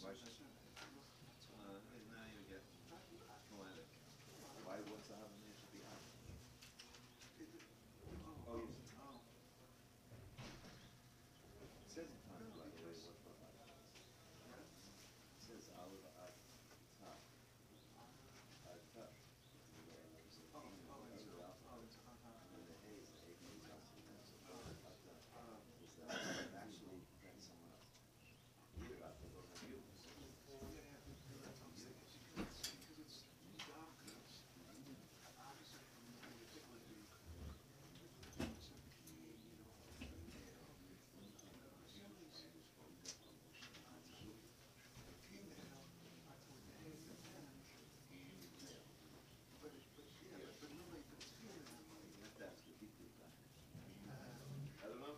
Why what's the having there should be out? Oh yes. It says in time by the way what it says olive at top. At top. And then there's a and then the hay is the hay goes out to the next so at the is actually that's someone else. Either at the goes on you. That's the big deal. I don't know.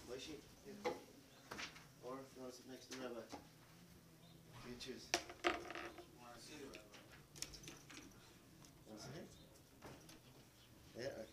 Moshe, or if you want to sit next to Rabbi, you choose. Want to sit here? Yeah.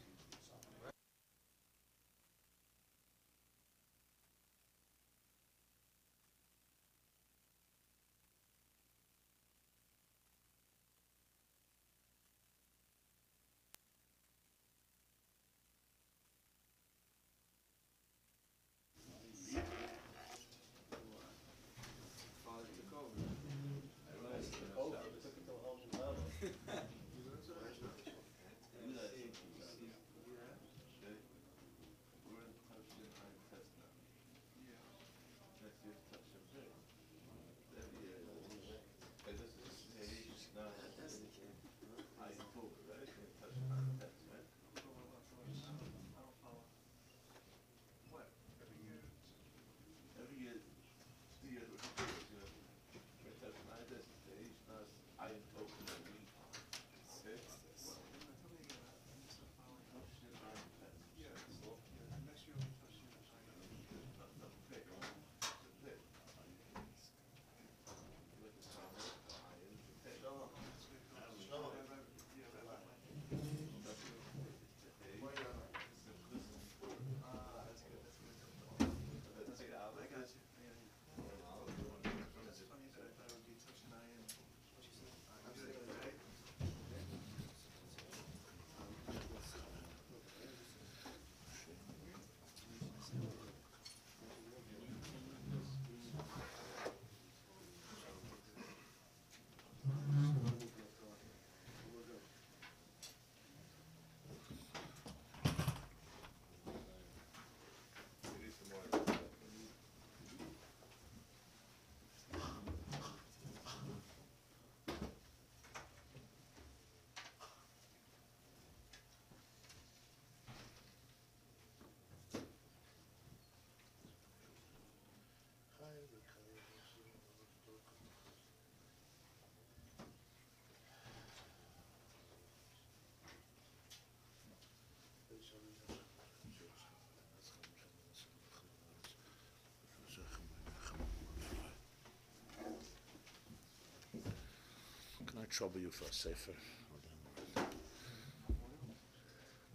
Can I trouble you for a sefer?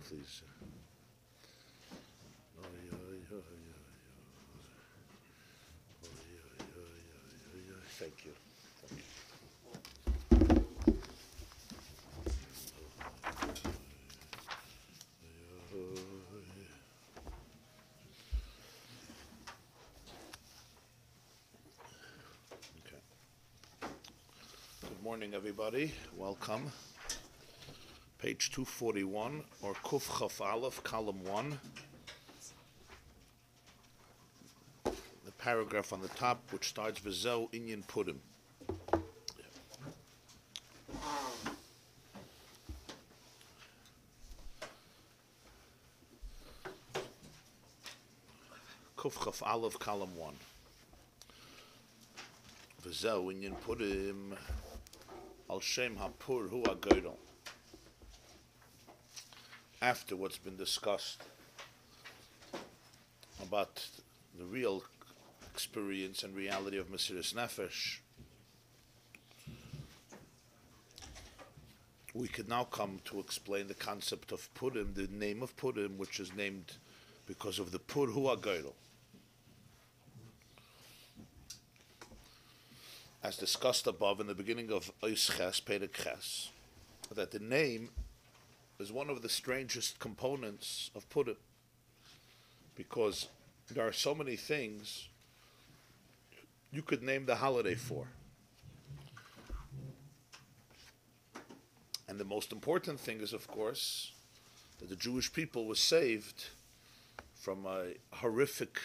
Please. Thank you. Thank you. Okay. Good morning, everybody. Welcome. Page 241, or Kuf Chaf Aleph, column 1. The paragraph on the top, which starts V'zeu Inyan Purim. Kufchaf Aleph, column 1. V'zeu inyan Purim al Shem HaPur Hu HaGoydel. After what's been discussed about the real experience and reality of Mesiras Nefesh, we could now come to explain the concept of Purim, the name of Purim, which is named because of the Pur Hu HaGoydel. As discussed above in the beginning of Ois Ches, Perek Ches, that the name is one of the strangest components of Purim, because there are so many things you could name the holiday for. And the most important thing is, of course, that the Jewish people was saved from a horrific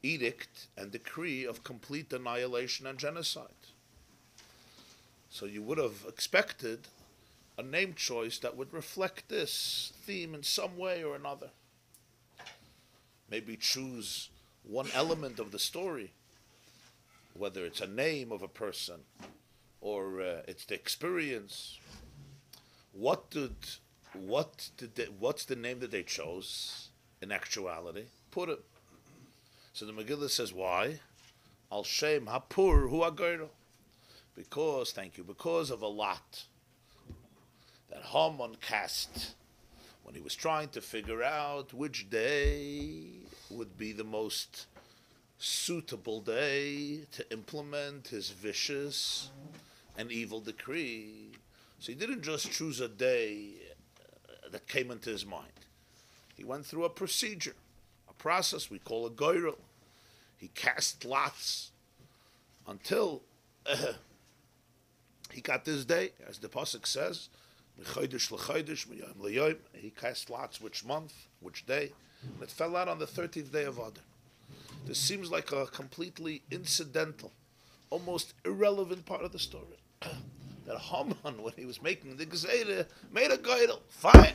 edict and decree of complete annihilation and genocide. So you would have expected a name choice that would reflect this theme in some way or another. Maybe choose one element of the story, whether it's a name of a person or it's the experience. What's the name that they chose in actuality? Purim. So the Megillah says, why? Al Shem HaPur Hu HaGoydel. Because of a lot that Haman cast when he was trying to figure out which day would be the most suitable day to implement his vicious and evil decree. So he didn't just choose a day that came into his mind. He went through a procedure, a process we call a goyrel. He cast lots until he got this day, as the pasuk says, he cast lots which month, which day, and it fell out on the 13th day of Adar. This seems like a completely incidental, almost irrelevant part of the story. That Haman, when he was making the Gezeira, made a goydel. Fine.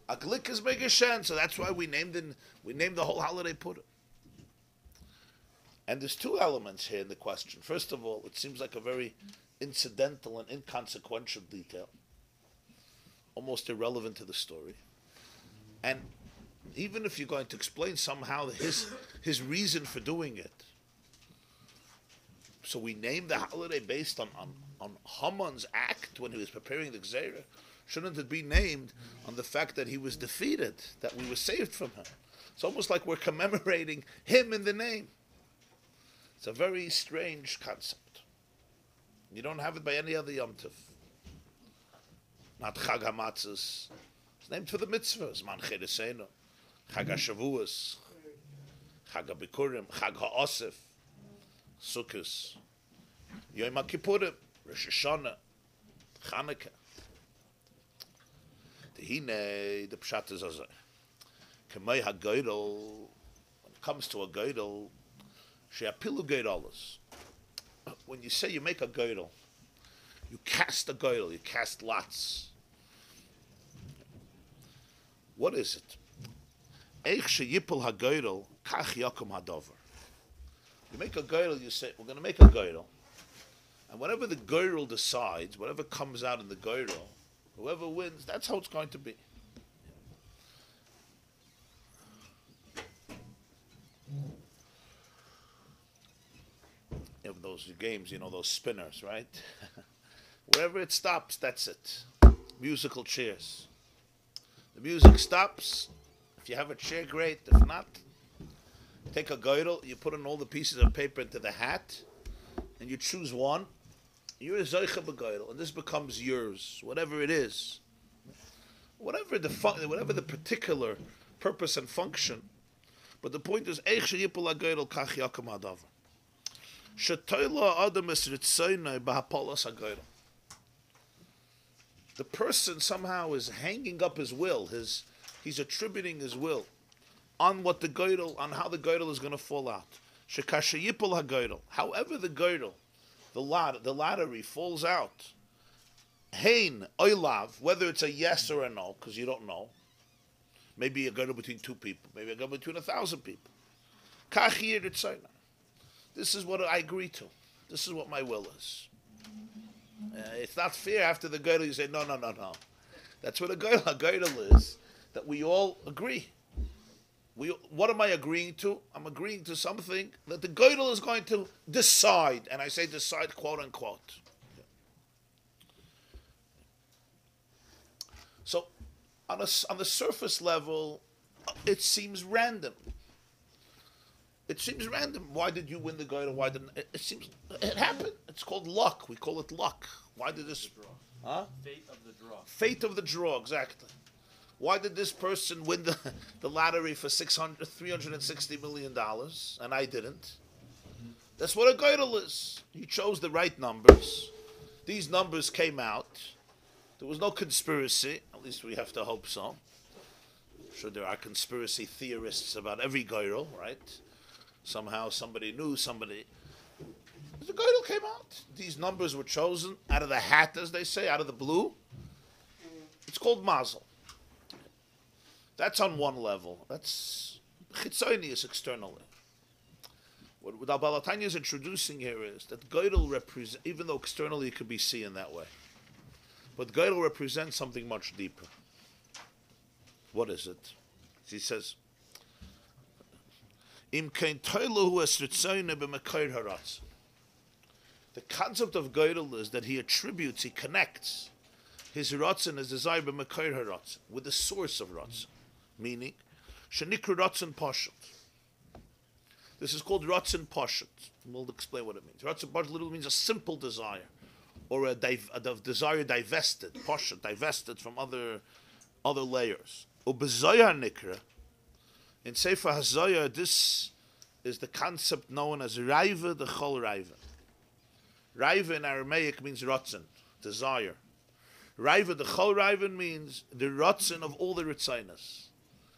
A glik is megashen, so that's why we named the whole holiday Purim. And there's two elements here in the question. First of all, it seems like a very incidental and inconsequential detail, almost irrelevant to the story. And even if you're going to explain somehow his reason for doing it, so we named the holiday based on Haman's act when he was preparing the Gezeira. Shouldn't it be named on the fact that he was defeated, that we were saved from him? It's almost like we're commemorating him in the name. It's a very strange concept. You don't have it by any other Yom Tov. Not Chag HaMatzos. It's named for the mitzvahs. Man Cheresenu, Chag HaShavuos, Chag HaBikurim, Chag HaOsef, Sukkos, Yom HaKippurim, Rosh Hashanah, Chanukah. The pshat is as K'may HaGoydel, when it comes to a Goydel, She'apilu Goydelos. When you say you make a Goydel, you cast a Goydel, you cast lots. What is it? Eich she'yipul HaGoydel, kach yakum hadover. You make a Goydel, you say, we're going to make a Goydel. And whatever the Goydel decides, whatever comes out in the Goydel, whoever wins, that's how it's going to be. You have those games, those spinners, right? Wherever it stops, that's it. Musical chairs. The music stops. If you have a chair, great. If not, take a Goydel, you put in all the pieces of paper into the hat, and you choose one. You're a Zoicha b'Goydel, and this becomes yours, whatever it is. Whatever the particular purpose and function. But the point is, Eich she'yipul HaGoydel kach yakum hadavar. Shetoila adam es ritzoynai b'hapolos HaGoydel. The person somehow is hanging up his will, he's attributing his will on what the Goydel, on how the Goydel is going to fall out. Shekasha yipul HaGoydel. However the Goydel, the lottery falls out. Hein, oilav, whether it's a yes or a no, because you don't know. Maybe a Goydel between two people, maybe a Goydel between 1,000 people. Kach Yiritzaina. This is what I agree to. This is what my will is. It's not fair after the Geidel you say, no. That's what a Geidel is, that we all agree. What am I agreeing to? I'm agreeing to something that the Geidel is going to decide. And I say decide, quote unquote. So, on the surface level, it seems random. It seems random. Why did you win the Geidel? Why didn't it? Seems it happened. It's called luck. We call it luck. Why did this? Huh? Fate of the draw. Fate of the draw. Exactly. Why did this person win the lottery for $360 million and I didn't? That's what a Geidel is. You chose the right numbers. These numbers came out. There was no conspiracy. At least we have to hope so. I'm sure there are conspiracy theorists about every Geidel, right? Somehow somebody knew somebody. The Geidel came out. These numbers were chosen out of the hat, as they say, out of the blue. It's called mazel. That's on one level. That's chitzonius externally. What Al Balatanya is introducing here is that Geidel represents, even though externally it could be seen that way, but Geidel represents something much deeper. What is it? He says, Im kein toilu hu es ritzoyne b'mekoir haratz. The concept of Geidel is that he attributes, he connects his ratzon, his desire b'mekoir haratz, with the source of ratzon. Meaning, shenikru ratzon pashut. This is called ratzon pashut. We'll explain what it means. Ratzon pashut literally means a simple desire, or a desire divested, pashut, divested from other layers. Ubezayah nikra. In Sefer Hazayah, this is the concept known as Raiva the Chol Raiva. Raiva in Aramaic means ratzon, desire. Raiva the Chol Raiva means the ratzon of all the ritzainas.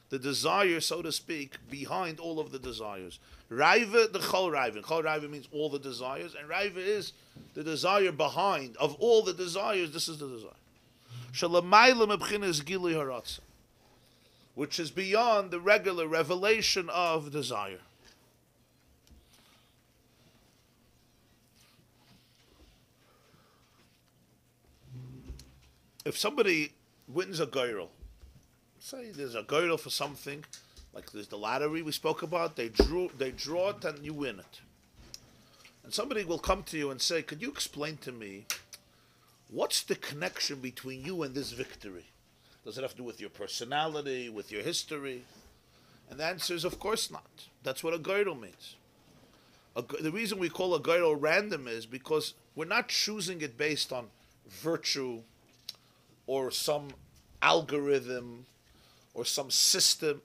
The desire, so to speak, behind all of the desires. Raiva the Chol Raiva. Chol Raiva means all the desires, and Raiva is the desire behind. Of all the desires, this is the desire. Shalamayla mebchinas gilui haratzon, which is beyond the regular revelation of desire. If somebody wins a Geidel, say there's a Geidel for something, like there's the lottery we spoke about, they draw it and you win it. And somebody will come to you and say, could you explain to me, what's the connection between you and this victory? Does it have to do with your personality, with your history? And the answer is, of course not. That's what a Geidel means. The reason we call a Geidel random is because we're not choosing it based on virtue or some algorithm or some system.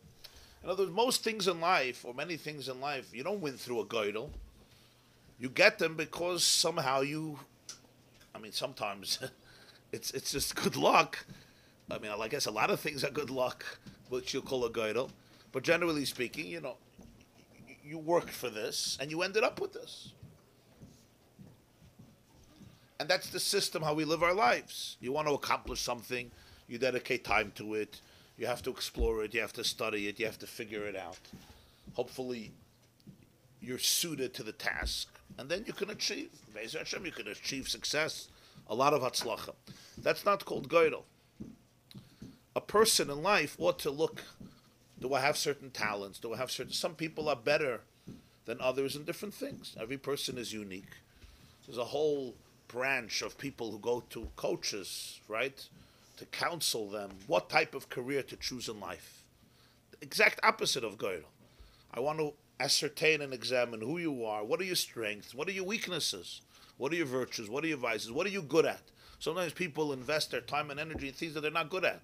In other words, most things in life, or many things in life, you don't win through a Geidel. You get them because somehow sometimes it's just good luck. I guess a lot of things are good luck, which you'll call a Geidel. But generally speaking, you worked for this, and you ended up with this. And that's the system, how we live our lives. You want to accomplish something, you dedicate time to it, you have to explore it, you have to study it, you have to figure it out. Hopefully, you're suited to the task, and then you can achieve. Be'ez Hashem, you can achieve success, a lot of hatzlacha. That's not called Geidel. A person in life ought to look, do I have certain talents? Some people are better than others in different things. Every person is unique. There's a whole branch of people who go to coaches, right, to counsel them what type of career to choose in life. The exact opposite of Geidel. I want to ascertain and examine who you are, what are your strengths, what are your weaknesses, what are your virtues, what are your vices, what are you good at. Sometimes people invest their time and energy in things that they're not good at.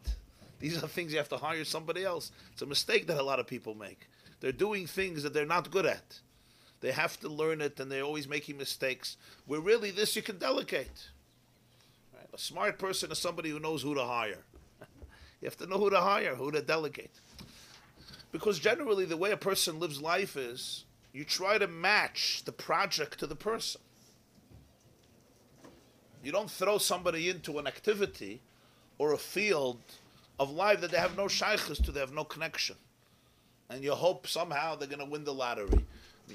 These are things you have to hire somebody else. It's a mistake that a lot of people make. They're doing things that they're not good at. They have to learn it, and they're always making mistakes. Where really this you can delegate. Right? A smart person is somebody who knows who to hire. You have to know who to hire, who to delegate. Because generally the way a person lives life is, you try to match the project to the person. You don't throw somebody into an activity or a field of life that they have no shaykhs to, they have no connection. and you hope somehow they're going to win the lottery.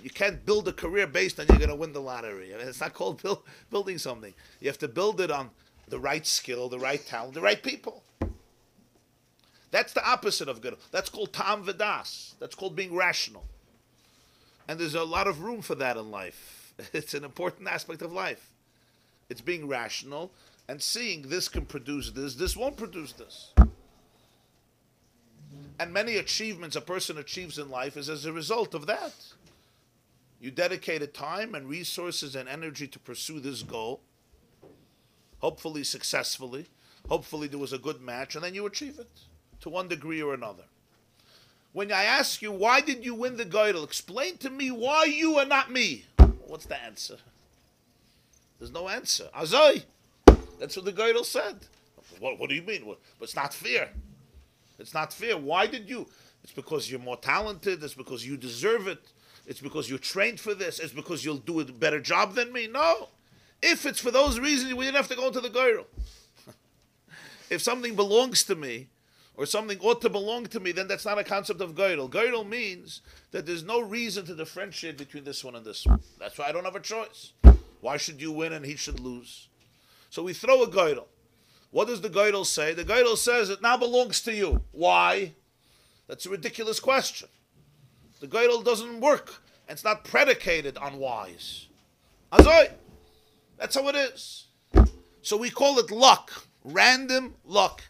You can't build a career based on you're going to win the lottery. I mean, it's not called building something. You have to build it on the right skill, the right talent, the right people. That's the opposite of good. That's called tam v'das. That's called being rational. And there's a lot of room for that in life. It's an important aspect of life. It's being rational and seeing this can produce this won't produce this. And many achievements a person achieves in life is as a result of that. You dedicated time and resources and energy to pursue this goal, hopefully successfully. Hopefully there was a good match, and then you achieve it to one degree or another. When I ask you, why did you win the Geidel? Explain to me why you and not me. What's the answer? There's no answer. Azoi. That's what the Geidel said. What do you mean? But it's not fair. It's not fair. Why did you? It's because you're more talented. It's because you deserve it. It's because you're trained for this. It's because you'll do a better job than me. No. If it's for those reasons, we didn't have to go into the Geidel. If something belongs to me, or something ought to belong to me, then that's not a concept of Geidel. Geidel means that there's no reason to differentiate between this one and this one. That's why I don't have a choice. Why should you win and he should lose? So we throw a Geidel. What does the Geidel say? The Geidel says it now belongs to you. Why? That's a ridiculous question. The Geidel doesn't work. And it's not predicated on whys. Azoi. That's how it is. So we call it luck. Random luck.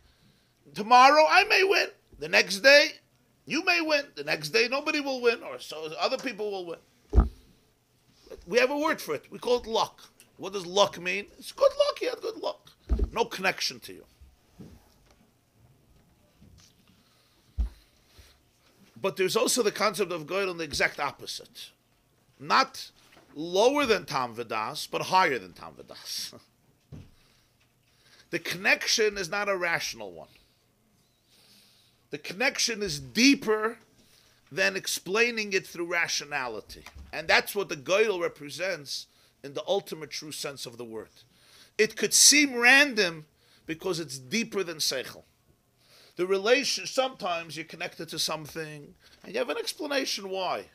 Tomorrow I may win. The next day you may win. The next day nobody will win, or so other people will win. We have a word for it. We call it luck. What does luck mean? It's good luck. You had good luck. No connection to you. But there's also the concept of Geidel, the exact opposite. Not lower than Tam V'das, but higher than Tam V'das. The connection is not a rational one. The connection is deeper than explaining it through rationality. And that's what the Geidel represents in the ultimate true sense of the word. It could seem random because it's deeper than Seichel. The relation, sometimes you're connected to something and you have an explanation why.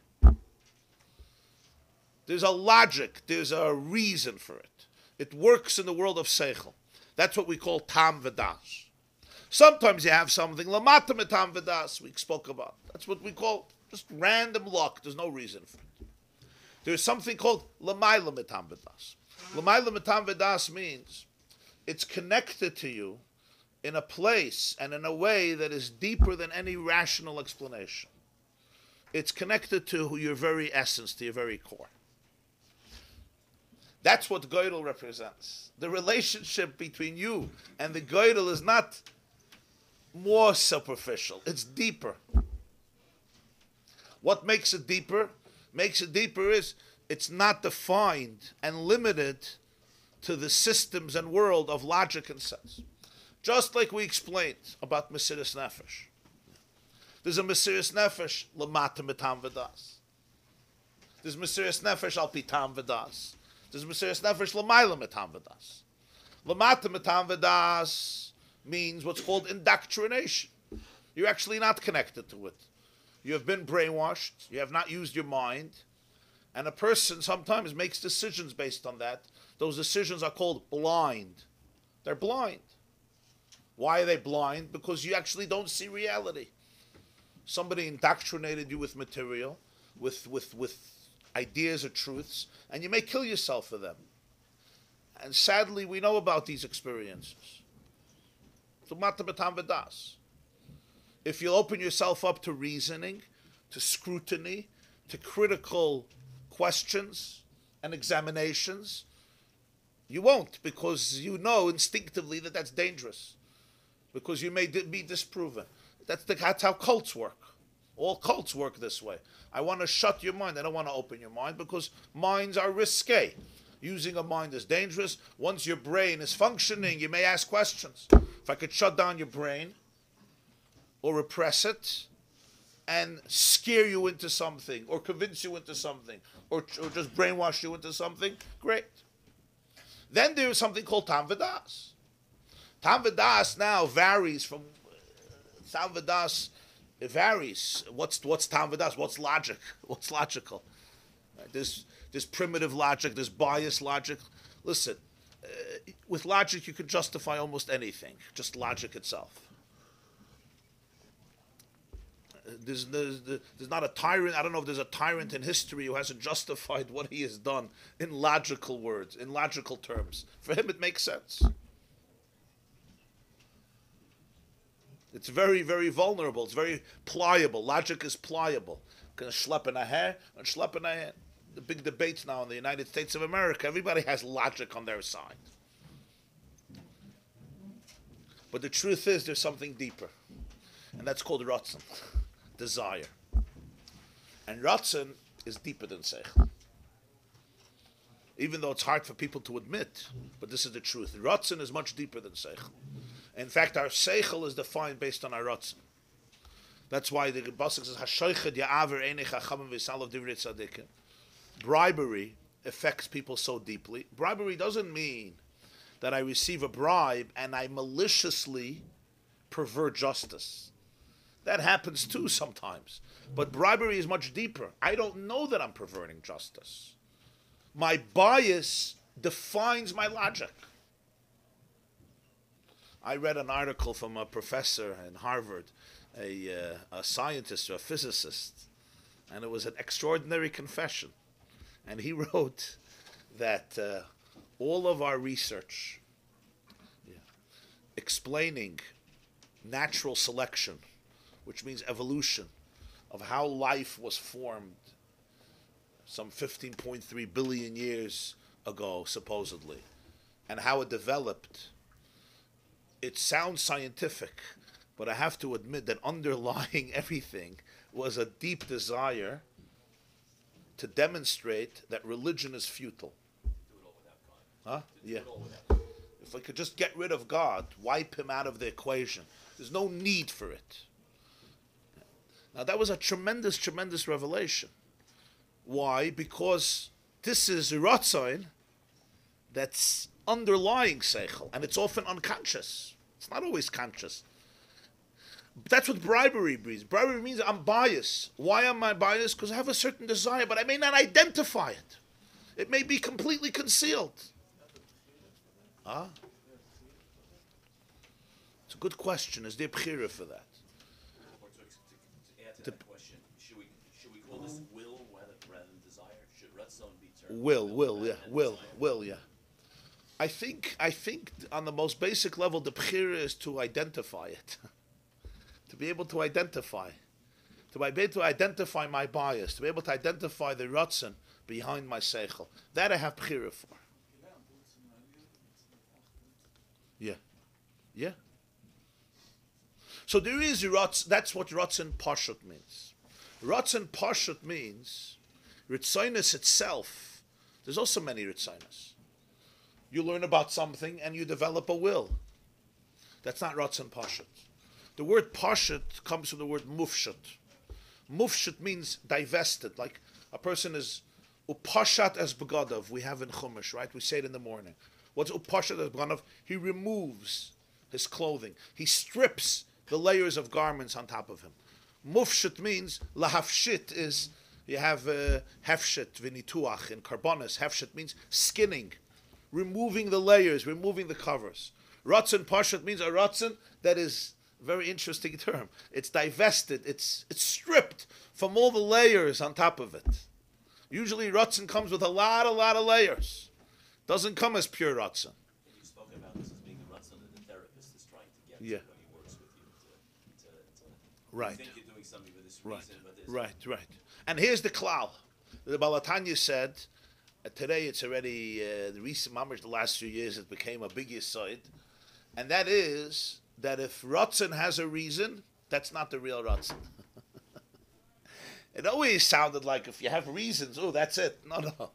There's a logic, there's a reason for it. It works in the world of Seichel. That's what we call Tam V'das. Sometimes you have something, Lamata Tam V'das, we spoke about. That's what we call just random luck. There's no reason for it. There's something called Lamayla Tam V'das. Lamayla Tam V'das means it's connected to you in a place and in a way that is deeper than any rational explanation. It's connected to your very essence, to your very core. That's what Geidel represents. The relationship between you and the Geidel is not more superficial. It's deeper. What makes it deeper? Makes it deeper is it's not defined and limited to the systems and world of logic and sense. Just like we explained about Mesiras Nefesh. There's a Mesiras Nefesh Lamata Mitam V'das. There's Mesiras Nefesh Al Pi Tam V'das. There's Mesiras Nefesh Lamayla Mitam V'das. Lamata Mitam V'das means what's called indoctrination. You're actually not connected to it. You have been brainwashed. You have not used your mind. And a person sometimes makes decisions based on that. Those decisions are called blind. They're blind. Why are they blind? Because you actually don't see reality. Somebody indoctrinated you with material, with ideas or truths, and you may kill yourself for them. And sadly, we know about these experiences. If you open yourself up to reasoning, to scrutiny, to critical questions and examinations, you won't, because you know instinctively that that's dangerous. Because you may be disproven. That's how cults work. All cults work this way. I want to shut your mind. I don't want to open your mind because minds are risque. Using a mind is dangerous. Once your brain is functioning, you may ask questions. If I could shut down your brain or repress it and scare you into something or convince you into something or just brainwash you into something, great. Then there is something called Tam V'das. Tam V'das now varies from Tam V'das It varies. What's tam v'das? What's logic? What's logical? Right? There's primitive logic. There's biased logic. Listen, with logic you can justify almost anything. Just logic itself. There's not a tyrant. I don't know if there's a tyrant in history who hasn't justified what he has done in logical words, in logical terms. For him, it makes sense. It's very, very vulnerable. It's very pliable. Logic is pliable. Can schlep in a hair and schlep in a hand. The big debates now in the United States of America. Everybody has logic on their side. But the truth is, there's something deeper, and that's called ratzon. Desire. And ratzon is deeper than seichel. Even though it's hard for people to admit, but this is the truth. Ratzon is much deeper than seichel. In fact, our seichel is defined based on our ratzon. That's why the Pasuk says, "Hashoiched ya'aver einei chachamim v'salav divrei tzadikim." Bribery affects people so deeply. Bribery doesn't mean that I receive a bribe and I maliciously pervert justice. That happens too sometimes. But bribery is much deeper. I don't know that I'm perverting justice. My bias defines my logic. I read an article from a professor in Harvard, a scientist or a physicist, and it was an extraordinary confession. And he wrote that all of our research explaining natural selection, which means evolution, of how life was formed some 15.3 billion years ago, supposedly, and how it developed. It sounds scientific, but I have to admit that underlying everything was a deep desire to demonstrate that religion is futile. Do it all without God. Huh? Do Yeah. it all without God. If we could just get rid of God, wipe him out of the equation, there's no need for it. Now that was a tremendous, tremendous revelation. Why? Because this is ratzon that's underlying seichel, and it's often unconscious. It's not always conscious. But that's what bribery means. Bribery means I'm biased. Why am I biased? Because I have a certain desire, but I may not identify it. It may be completely concealed. Huh? It's a good question. Is there bchira for that? Or to add to that question, should we call this will rather than desire? Should ratzon be turned Will, yeah. I think on the most basic level, the bchira is to identify it. To be able to identify. To be able to identify my bias. To be able to identify the ratzon behind my seichel. That I have bchira for. Yeah. Yeah. So there is ratzon. That's what ratzon pashut means. Ratzon pashut means ritzonos itself. There's also many ritzonos. You learn about something and you develop a will. That's not ratzon pashut. The word pashut comes from the word mufshut. Mufshut means divested. Like a person is upashat as begadav. We have in Chumash, right? We say it in the morning. What's upashat as begadav? He removes his clothing. He strips the layers of garments on top of him. Mufshut means lahafshit is you have hefshit v'nituach in karbonis. Hefshit means skinning, removing the layers, removing the covers. Ratzon pashut means a ratzon that is very interesting term. It's divested. It's stripped from all the layers on top of it. Usually, ratzon comes with a lot of layers. Doesn't come as pure ratzon. And you spoke about this as being the ratzon that the therapist is trying to get Yeah. to when he works with you. Right. You think you're doing something for this reason, but there's Right. And here's the klal. The Balatanya said, today it's already, the recent mamash, the last few years, it became a big yesod. And that is that if ratzon has a reason, that's not the real ratzon. It always sounded like if you have reasons, oh, that's it. No.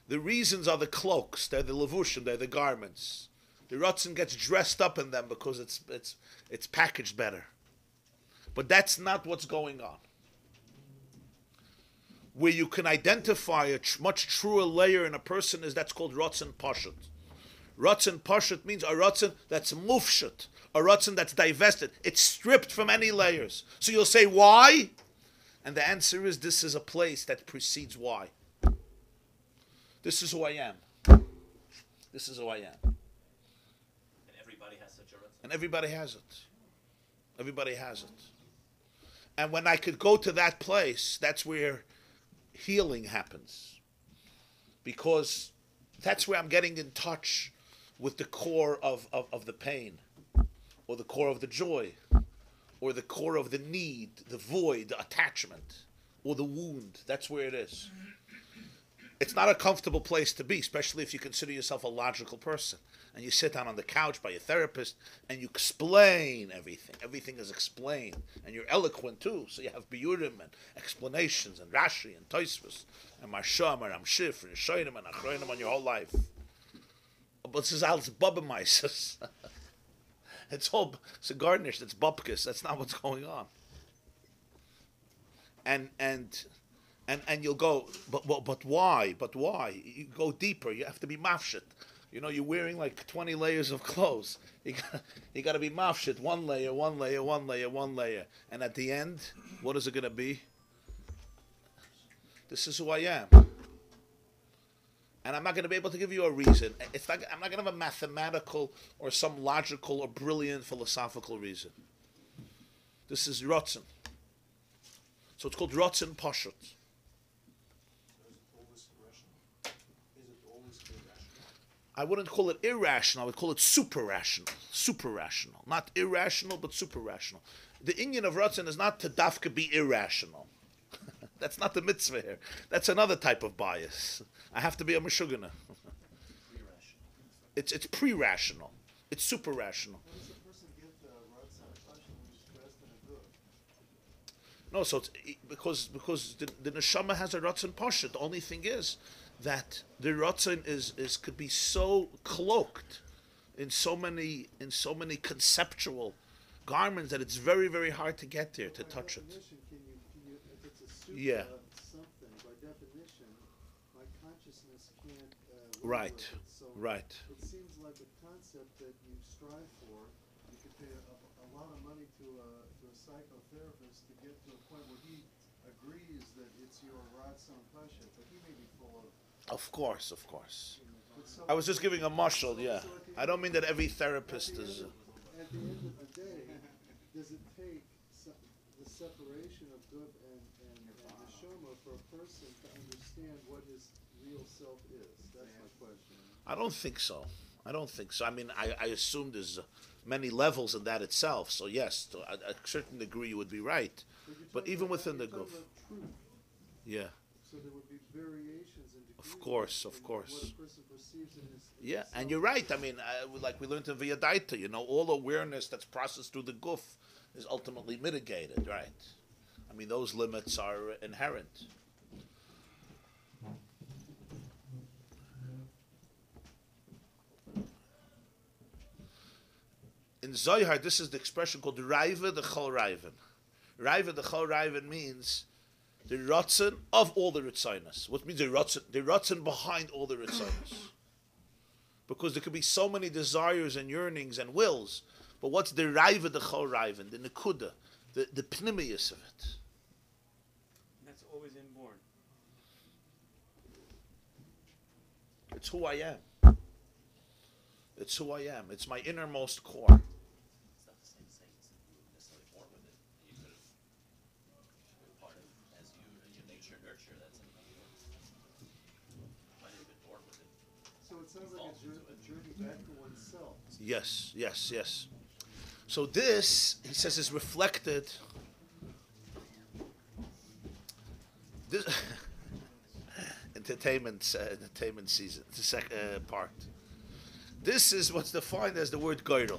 The reasons are the cloaks, they're the levushim, they're the garments. The ratzon gets dressed up in them because it's packaged better. But that's not what's going on. Where you can identify a much truer layer in a person is that's called ratzon pashut. Ratzon pashut means a ratzon that's mufshut, A Ratzon that's divested. It's stripped from any layers. So you'll say, why? And the answer is, this is a place that precedes why. This is who I am. This is who I am. And everybody has such a Ratzon. And everybody has it. Everybody has it. And when I could go to that place, that's where healing happens. Because that's where I'm getting in touch with the core of the pain, or the core of the joy, or the core of the need, the void, the attachment, or the wound. That's where it is. It's not a comfortable place to be, especially if you consider yourself a logical person. And you sit down on the couch by your therapist and you explain everything. Everything is explained. And you're eloquent too. So you have biurim and explanations and Rashi and Tosfos and Marsham and Amshif and Shoinim and Achroinim on your whole life. But this is alles Bubemaises. It's all, it's a garnish, it's bupkis. That's not what's going on. And you'll go, but why? But why? You go deeper. You have to be mafshit. You know, you're wearing like 20 layers of clothes. You got to be mafshit. One layer, one layer, one layer, one layer. And at the end, what is it going to be? This is who I am. And I'm not going to be able to give you a reason. I'm not going to have a mathematical or some logical or brilliant philosophical reason. This is Ratzon. So it's called Ratzon Pashut. I wouldn't call it irrational. I would call it super rational. Super rational. Not irrational, but super rational. The Indian of Ratzon is not to dafka be irrational. That's not the mitzvah here. That's another type of bias. I have to be a meshugana. It's pre-rational. It's super rational. How does a person get Ratzon Pashut when he's dressed in a good? No, so it's because the neshama has a Ratzon Pashut. The only thing is that the Ratzon is could be so cloaked in so many conceptual garments that it's very, very hard to get there, to touch it. Can you, if it's a super Yeah. something, by definition, my consciousness can't Right, with it. So right. it seems like a concept that you strive for. You could pay a lot of money to a psychotherapist to get to a point where he agrees that it's your Ratzon Pashut, but he may be full of. Of course, of course. But so- I was just giving a mashal, yeah. so at the I don't mean that every therapist At the is. end at the end of the day, does it take the separation of good and neshama for a person to understand what his real self is? That's my question. I don't think so. I don't think so. I mean, I assume there's many levels in that itself. So yes, to a certain degree you would be right. You're But talking even about- within the you're talking goof, about truth. yeah, So there would be variations in degrees Of course, in of course. what a person perceives in his yeah, his and self. you're right. I mean, like we learned in Viyadaita, you know, all awareness that's processed through the goof is ultimately mitigated, right? I mean, those limits are inherent. In Zohar, this is the expression called Raiva the Chol Raivan. Raiva the Chol Raivan means the Ratzon of all the Ritzonos. What means the Ratzon behind all the Ritzonos? Because there could be so many desires and yearnings and wills, but what's the Raiva the Chol Raivan, the Nekuda, the pnimius of it? That's always inborn. It's who I am. It's who I am. It's my innermost core. It's not the same thing. It's not necessarily born with it. You could have been part of as your nature nurture. That's in you. Might have been born with it. So it sounds like a journey back to oneself. Yes, yes, yes. So this, he says, is reflected. This entertainment season, the second part. This is what's defined as the word goydel.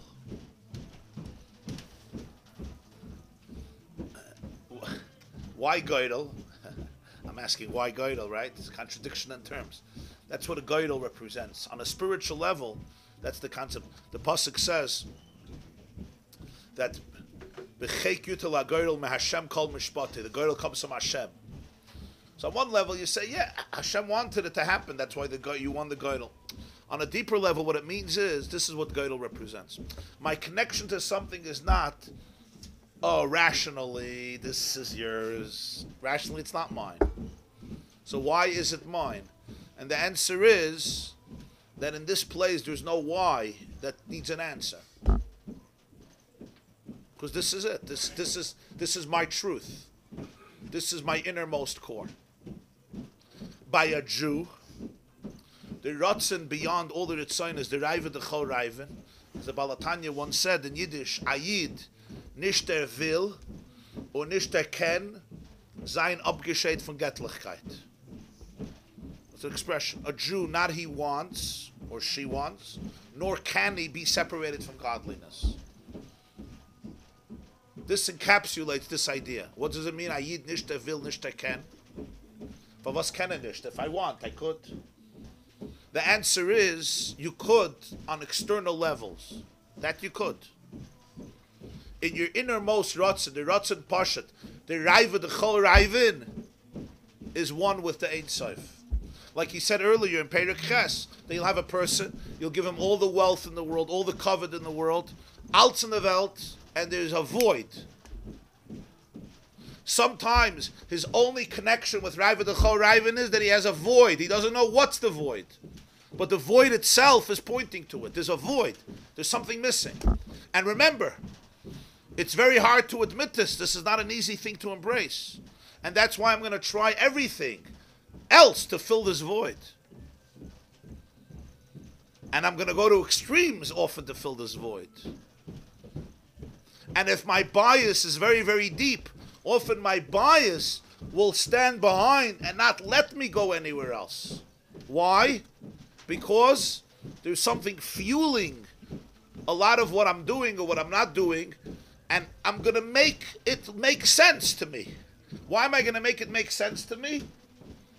Why goydel? I'm asking why goydel, right? It's a contradiction in terms. That's what a goydel represents. On a spiritual level, that's the concept. The pasuk says that b'cheik yutel hagoydel meHashem kol mishpati. The goydel comes from Hashem. So on one level, you say, yeah, Hashem wanted it to happen. That's why you won the goydel. On a deeper level, what it means is, this is what Gödel represents. My connection to something is not, oh, rationally, this is yours. Rationally, it's not mine. So why is it mine? And the answer is that in this place, there's no why that needs an answer. Because this is it. This is my truth. This is my innermost core. By a Jew, the Ratzon beyond all the Ritzayin is the Raiva de Chol Raivin. As the Balatanya once said in Yiddish, Ayid, nicht der will, und nicht der ken, sein abgescheit von Göttlichkeit. That's an expression. A Jew, not he wants, or she wants, nor can he be separated from godliness. This encapsulates this idea. What does it mean? Ayid, nicht der will, nicht der ken. But was can I nicht? If I want, I could. The answer is, you could on external levels. That you could. In your innermost Ratzon, the Ratzon Pashat, the Raiva, the Chol Raivin, is one with the Ein Sof. Like he said earlier in Perek Ches, that you'll have a person, you'll give him all the wealth in the world, all the covet in the world, Alts in the Welt, and there's a void. Sometimes his only connection with Raiva the Chol Raivin is that he has a void. He doesn't know what's the void. But the void itself is pointing to it. There's a void. There's something missing. And remember, it's very hard to admit this. This is not an easy thing to embrace. And that's why I'm going to try everything else to fill this void. And I'm going to go to extremes often to fill this void. And if my bias is very, very deep, often my bias will stand behind and not let me go anywhere else. Why? Because there's something fueling a lot of what I'm doing or what I'm not doing, and I'm going to make it make sense to me. Why am I going to make it make sense to me?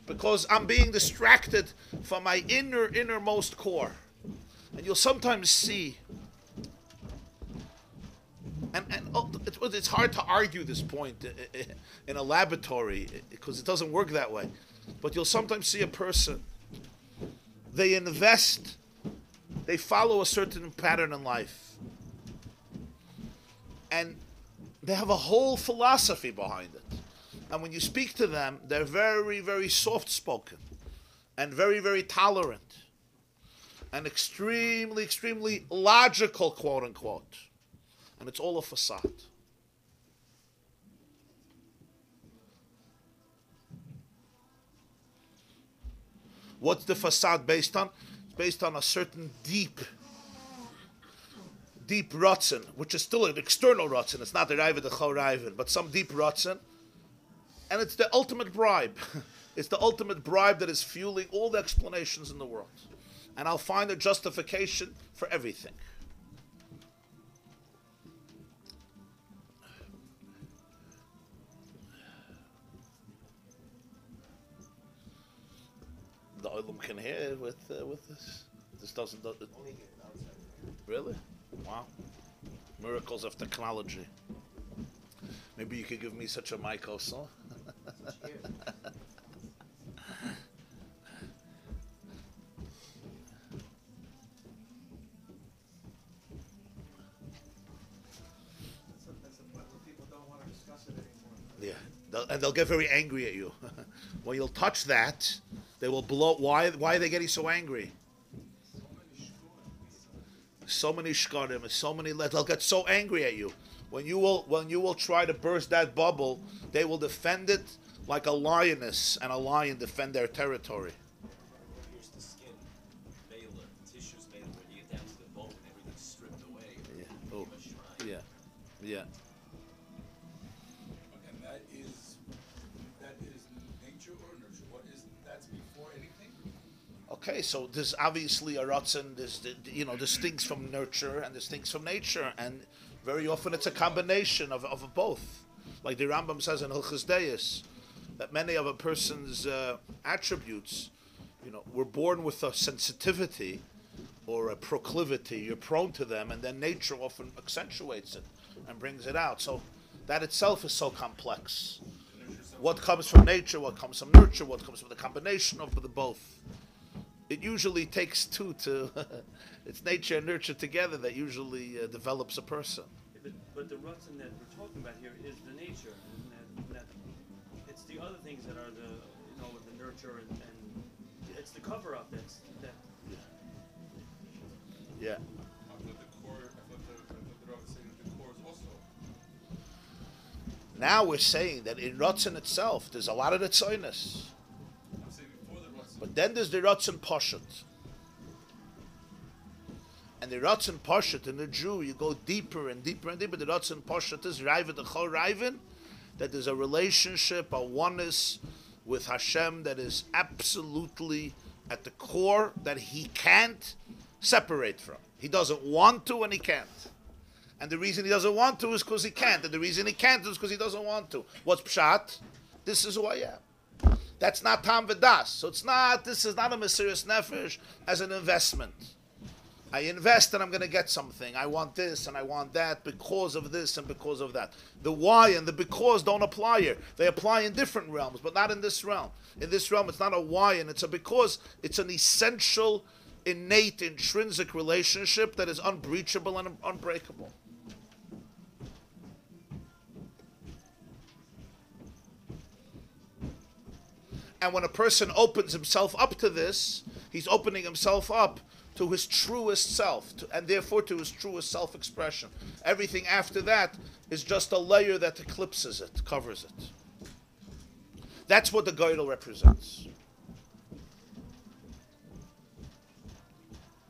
Because I'm being distracted from my innermost core. And you'll sometimes see, and it's hard to argue this point in a laboratory because it doesn't work that way. But you'll sometimes see a person, they invest, they follow a certain pattern in life. And they have a whole philosophy behind it. And when you speak to them, they're very, very soft-spoken and very, very tolerant and extremely, extremely logical, quote-unquote. And it's all a facade. What's the facade based on? It's based on a certain deep Ratzon, which is still an external Ratzon. It's not the Raiva, the Chol Raivin, but some deep Ratzon. And it's the ultimate bribe. It's the ultimate bribe that is fueling all the explanations in the world. And I'll find a justification for everything. The Olam can hear with this. This doesn't. Really? Wow. Miracles of technology. Maybe you could give me such a mic also. That's the point where people don't want to discuss it anymore. Yeah, they'll get very angry at you. When you'll touch that, they will blow. Why are they getting so angry? So many shkarim, so many. They'll get so angry at you. When you will try to burst that bubble, they will defend it like a lioness and a lion defend their territory. Here's the skin, mailer, tissues made when you get down to the bone, everything's stripped away. Yeah. Oh. A shrine. Yeah. Yeah. And that is nature or nurture. What is that's before anything? Okay, so there's obviously a ratzon. There's things from nurture and there's things from nature, and very often it's a combination of both. Like the Rambam says in Hilchos Deis, that many of a person's attributes, we're born with a sensitivity or a proclivity. You're prone to them, and then nature often accentuates it and brings it out. So that itself is so complex. What comes from nature, what comes from nurture, what comes from the combination of the both. it usually takes two to, it's nature and nurture together that usually develops a person. Yeah, but the rutzen that we're talking about here is the nature, and that it's the other things that are the nurture and it's the cover up that. Yeah. I thought the Rabbi was saying that the core is also. Now we're saying that in Ratzon itself, there's a lot of Ritzoinus. I'm saying before the Ratzon. But then there's the Ratzon Poshet. And the Ratzon Poshet in the Jew, you go deeper and deeper and deeper. The Ratzon Poshet is Raiva the Chol Raivin, that there's a relationship, a oneness with Hashem that is absolutely at the core that he can't separate from. He doesn't want to and he can't. And the reason he doesn't want to is because he can't. And the reason he can't is because he doesn't want to. What's Pshat? This is who I am. That's not Tam V'das. So this is not a Mesiras Nefesh as an investment. I invest and I'm going to get something. I want this and I want that because of this and because of that. The why and the because don't apply here. They apply in different realms, but not in this realm. In this realm, it's not a why and it's a because. It's an essential, innate, intrinsic relationship that is unbreachable and unbreakable. And when a person opens himself up to this, he's opening himself up to his truest self, and therefore to his truest self-expression. Everything after that is just a layer that eclipses it, covers it. That's what the Geidel represents.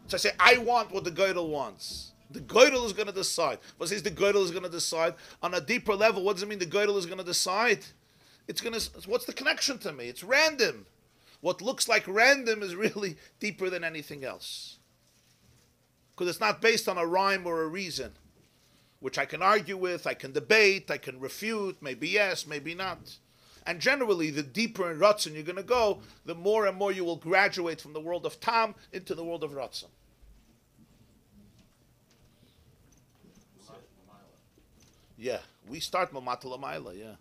So I say, I want what the Geidel wants. The Geidel is going to decide. What says the Geidel is going to decide? On a deeper level, what does it mean the Geidel is going to decide? It's going to. What's the connection to me? It's random. What looks like random is really deeper than anything else. Because it's not based on a rhyme or a reason, which I can argue with, I can debate, I can refute, maybe yes, maybe not. And generally, the deeper in Ratzon you're going to go, the more and more you will graduate from the world of Tam into the world of Ratzon. Yeah, we start Mamata Lamaila, yeah.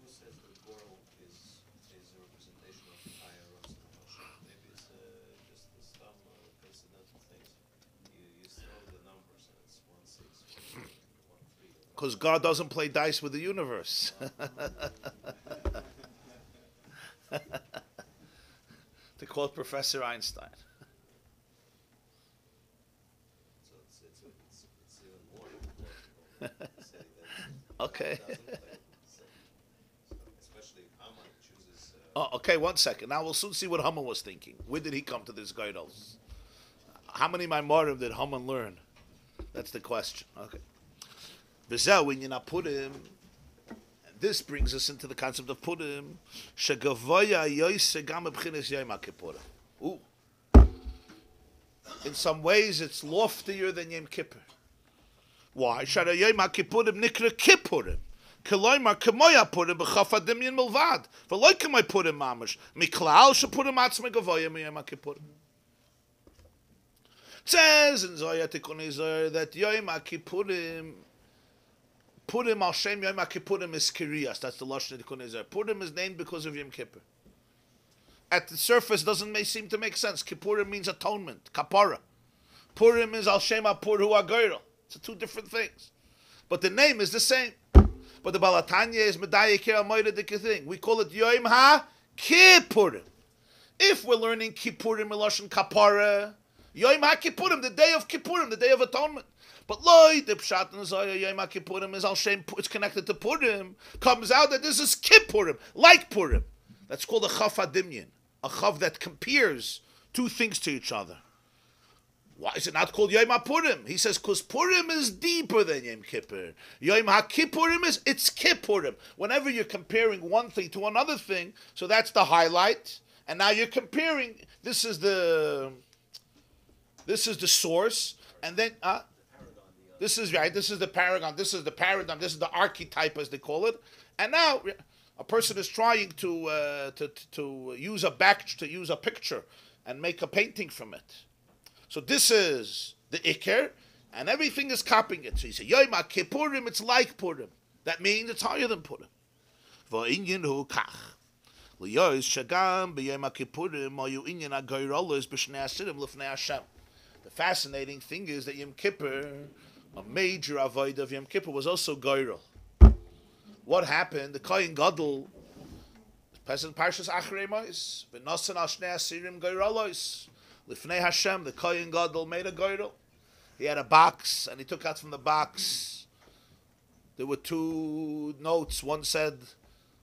Who says the Goro is a representation of higher Ratzon Moshe? Maybe it's just some coincidental things. You throw the numbers and it's 1, 6, 1, 3. Because God doesn't play dice with the universe. To quote Professor Einstein. So it's even more important to say that Okay. God doesn't play. So especially if Haman chooses. Oh, okay, 1 second. Now we'll soon see what Haman was thinking. Where did he come to this Geidels? How many Maimorim did Haman learn? That's the question. Okay. V'zeh, when you not put him, this brings us into the concept of Purim. Shegavoya yoyse gam b'chinas Yom HaKippurim. Ooh. In some ways, it's loftier than Yom Kippur. Why? Shara Yom HaKippurim nikra Kippurim. Keloymar kemoya Purim b'chaf adimyan milvad. V'loy kemoy Purim mamash. Miklal shepurim atzme gavoya miyom HaKippurim. It says in Zohar Tikkunei Zohar that Yom HaKippurim Purim al Shem Yom HaKippurim is Kiriyas. That's the Lashon Tikkunei Zohar. Purim is named because of Yom Kippur. At the surface, doesn't seem to make sense. Kippurim means atonement, kapara. Purim is al Shem HaPur Hu HaGoyrel. It's two different things, but the name is the same. But the Balatanya is Medayik Al Moedah thing. We call it Yom HaKippurim. If we're learning Kippurim Lashon kapara, Yom HaKippurim, the day of Kippurim, the day of atonement. But loy, the Pshat in Zohar, Yom HaKippurim is al Shem, it's connected to Purim. Comes out that this is Kippurim, like Purim. That's called a Chaf Adimyan, a Chav that compares two things to each other. Why is it not called Yom HaPurim? He says, because Purim is deeper than Yom Kippur. Yom HaKippurim it's Kippurim. Whenever you're comparing one thing to another thing, so that's the highlight. And now you're comparing, this is the source, and then, this is right, this is the paragon, this is the paradigm, this is the archetype as they call it. And now a person is trying to use a picture and make a painting from it. So this is the Iker, and everything is copying it. So you say, Yom HaKippurim, it's like Purim. That means it's higher than Purim. V'inyin hu kach. L'yois shagam b'yom HaKippurim ayu inyan ha'goyrolos b'shnei asirim l'fnei Hashem. The fascinating thing is that Yom Kippur, a major avoid of Yom Kippur, was also goyrol. What happened? The Kohen Gadol, present Parshas Acharei Mos, v'nosan al shnei asirim goyrolos l'fnei Hashem. The Kohen Gadol made a goyrol. He had a box, and he took out from the box. There were two notes. One said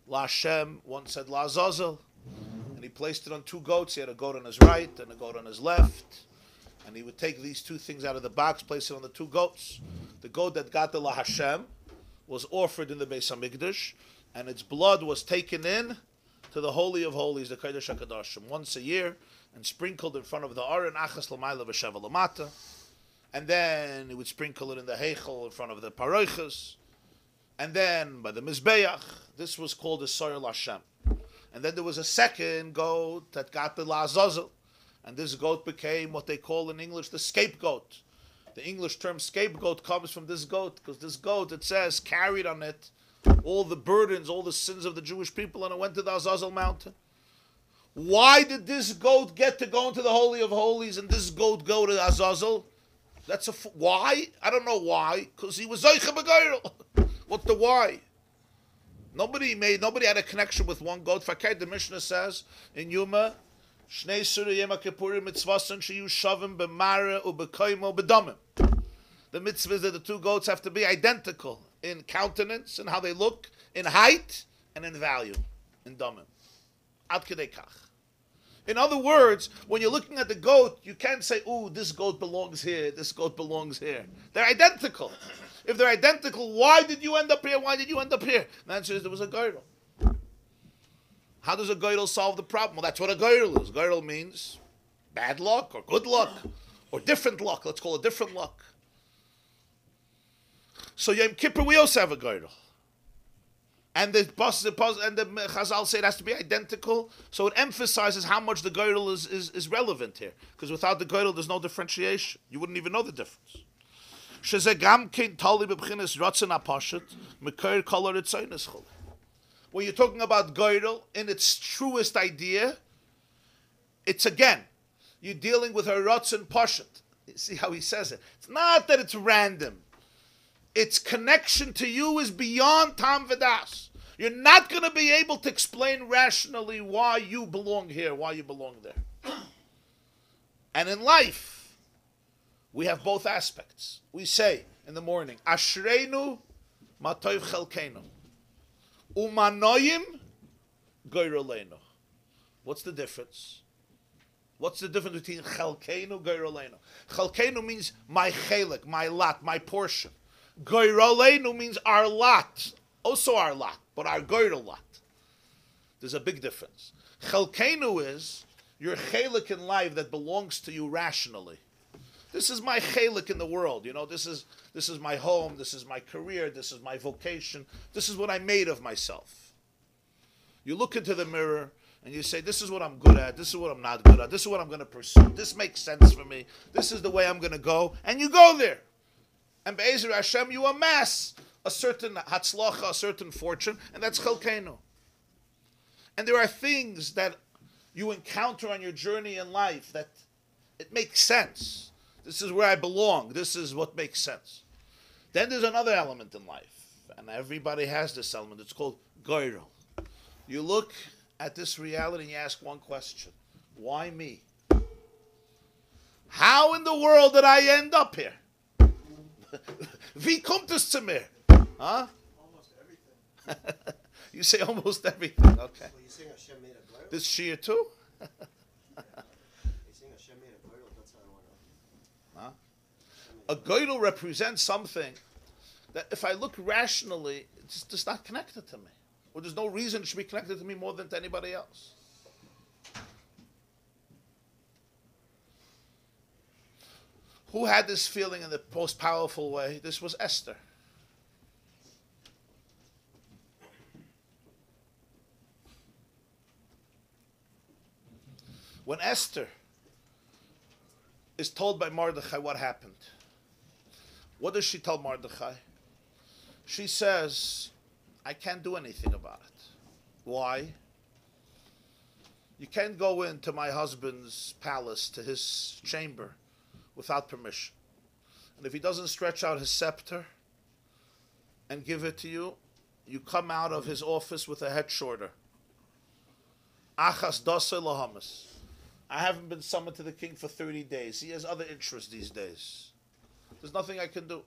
La Hashem, one said La Azazel. And he placed it on two goats. He had a goat on his right and a goat on his left. And he would take these two things out of the box, place it on the two goats. The goat that got the La Hashem was offered in the Beis HaMikdash, and its blood was taken in to the Holy of Holies, the Kodesh HaKadoshim, once a year, and sprinkled in front of the Aron, Achas L'mayla V'Sheva L'mata. And then he would sprinkle it in the Heichel in front of the Paroiches. And then by the Mizbeach, this was called the Soyer Lashem. And then there was a second goat that got the La Azazel. And this goat became what they call in English the scapegoat. The English term scapegoat comes from this goat, because this goat, it says, carried on it all the burdens, all the sins of the Jewish people, and it went to the Azazel mountain. Why did this goat get to go into the Holy of Holies and this goat go to Azazel? That's why? I don't know why. Because he was Zoicha B'Goyrel. What's the why? Nobody had a connection with one goat. Fakir, the Mishnah says in Yuma, Shnei Surah Yom Kippurim mitzvasan sheyu shavim b'mara u'b'koimo b'damim. The mitzvah is that the two goats have to be identical in countenance and how they look, in height and in value, in damim. Ad kedei kach. In other words, when you're looking at the goat, you can't say, ooh, this goat belongs here, this goat belongs here. They're identical. If they're identical, why did you end up here? Why did you end up here? The answer is there was a goyrel. How does a goyrel solve the problem? Well, that's what a goyrel is. Goyrel means bad luck or good luck or different luck. Let's call it different luck. So Yom Kippur, we also have a goyrel. And the Chazal say it has to be identical, so it emphasizes how much the goyrel is relevant here. Because without the goyrel, there's no differentiation. You wouldn't even know the difference. When you're talking about goyrel in its truest idea, it's again, you're dealing with her Ratzon Pashat. You see how he says it? It's not that it's random. Its connection to you is beyond Tam V'das. You're not going to be able to explain rationally why you belong here, why you belong there. And in life, we have both aspects. We say in the morning, Ashreinu Matov Chelkeinu. Umanoyim Goyrolenu. What's the difference? What's the difference between Chelkeinu, Goyrolenu? Chelkeinu means my chelik, my lot, my portion. Goyrolenu means our lot, also our lot, but our goyrol lot. There's a big difference. Chelkeinu is your chelik in life that belongs to you rationally. This is my chelik in the world. You know, this is my home, this is my career, this is my vocation, this is what I made of myself. You look into the mirror and you say, this is what I'm good at, this is what I'm not good at, this is what I'm going to pursue, this makes sense for me, this is the way I'm going to go, and you go there. And Be'ezer Hashem, you amass a certain hatzlacha, a certain fortune, and that's chelkeinu. And there are things that you encounter on your journey in life that it makes sense. This is where I belong. This is what makes sense. Then there's another element in life, and everybody has this element. It's called goyrel. You look at this reality and you ask one question. Why me? How in the world did I end up here? Wie kommt es zu mir? Huh? Almost everything. You say almost everything. Okay. Well, you saying Hashem made a goyrel? This shir too? You saying Hashem made a goyrel? That's how I want to. Huh? A goyrel represents something that if I look rationally, it's just not connected to me. Or there's no reason it should be connected to me more than to anybody else. Who had this feeling in the most powerful way? This was Esther. When Esther is told by Mordechai what happened, what does she tell Mordechai? She says, I can't do anything about it. Why? You can't go into my husband's palace, to his chamber, without permission. And if he doesn't stretch out his scepter and give it to you, you come out of his office with a head shorter. Achas dasa lahamas. I haven't been summoned to the king for 30 days. He has other interests these days. There's nothing I can do.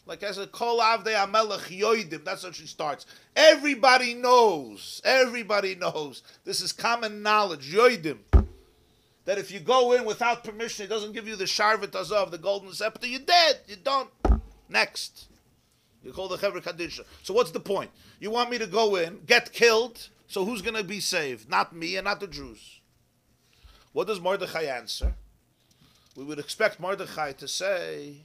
Like I said, Kol Avdei Amelech Yoidim. That's how she starts. Everybody knows. Everybody knows. This is common knowledge. Yoidim. That if you go in without permission, he doesn't give you the Sharvet Azov, the golden scepter, you're dead. You're done. Next. You call the Chevra Kadisha. So what's the point? You want me to go in, get killed, so who's going to be saved? Not me and not the Jews. What does Mordechai answer? We would expect Mordechai to say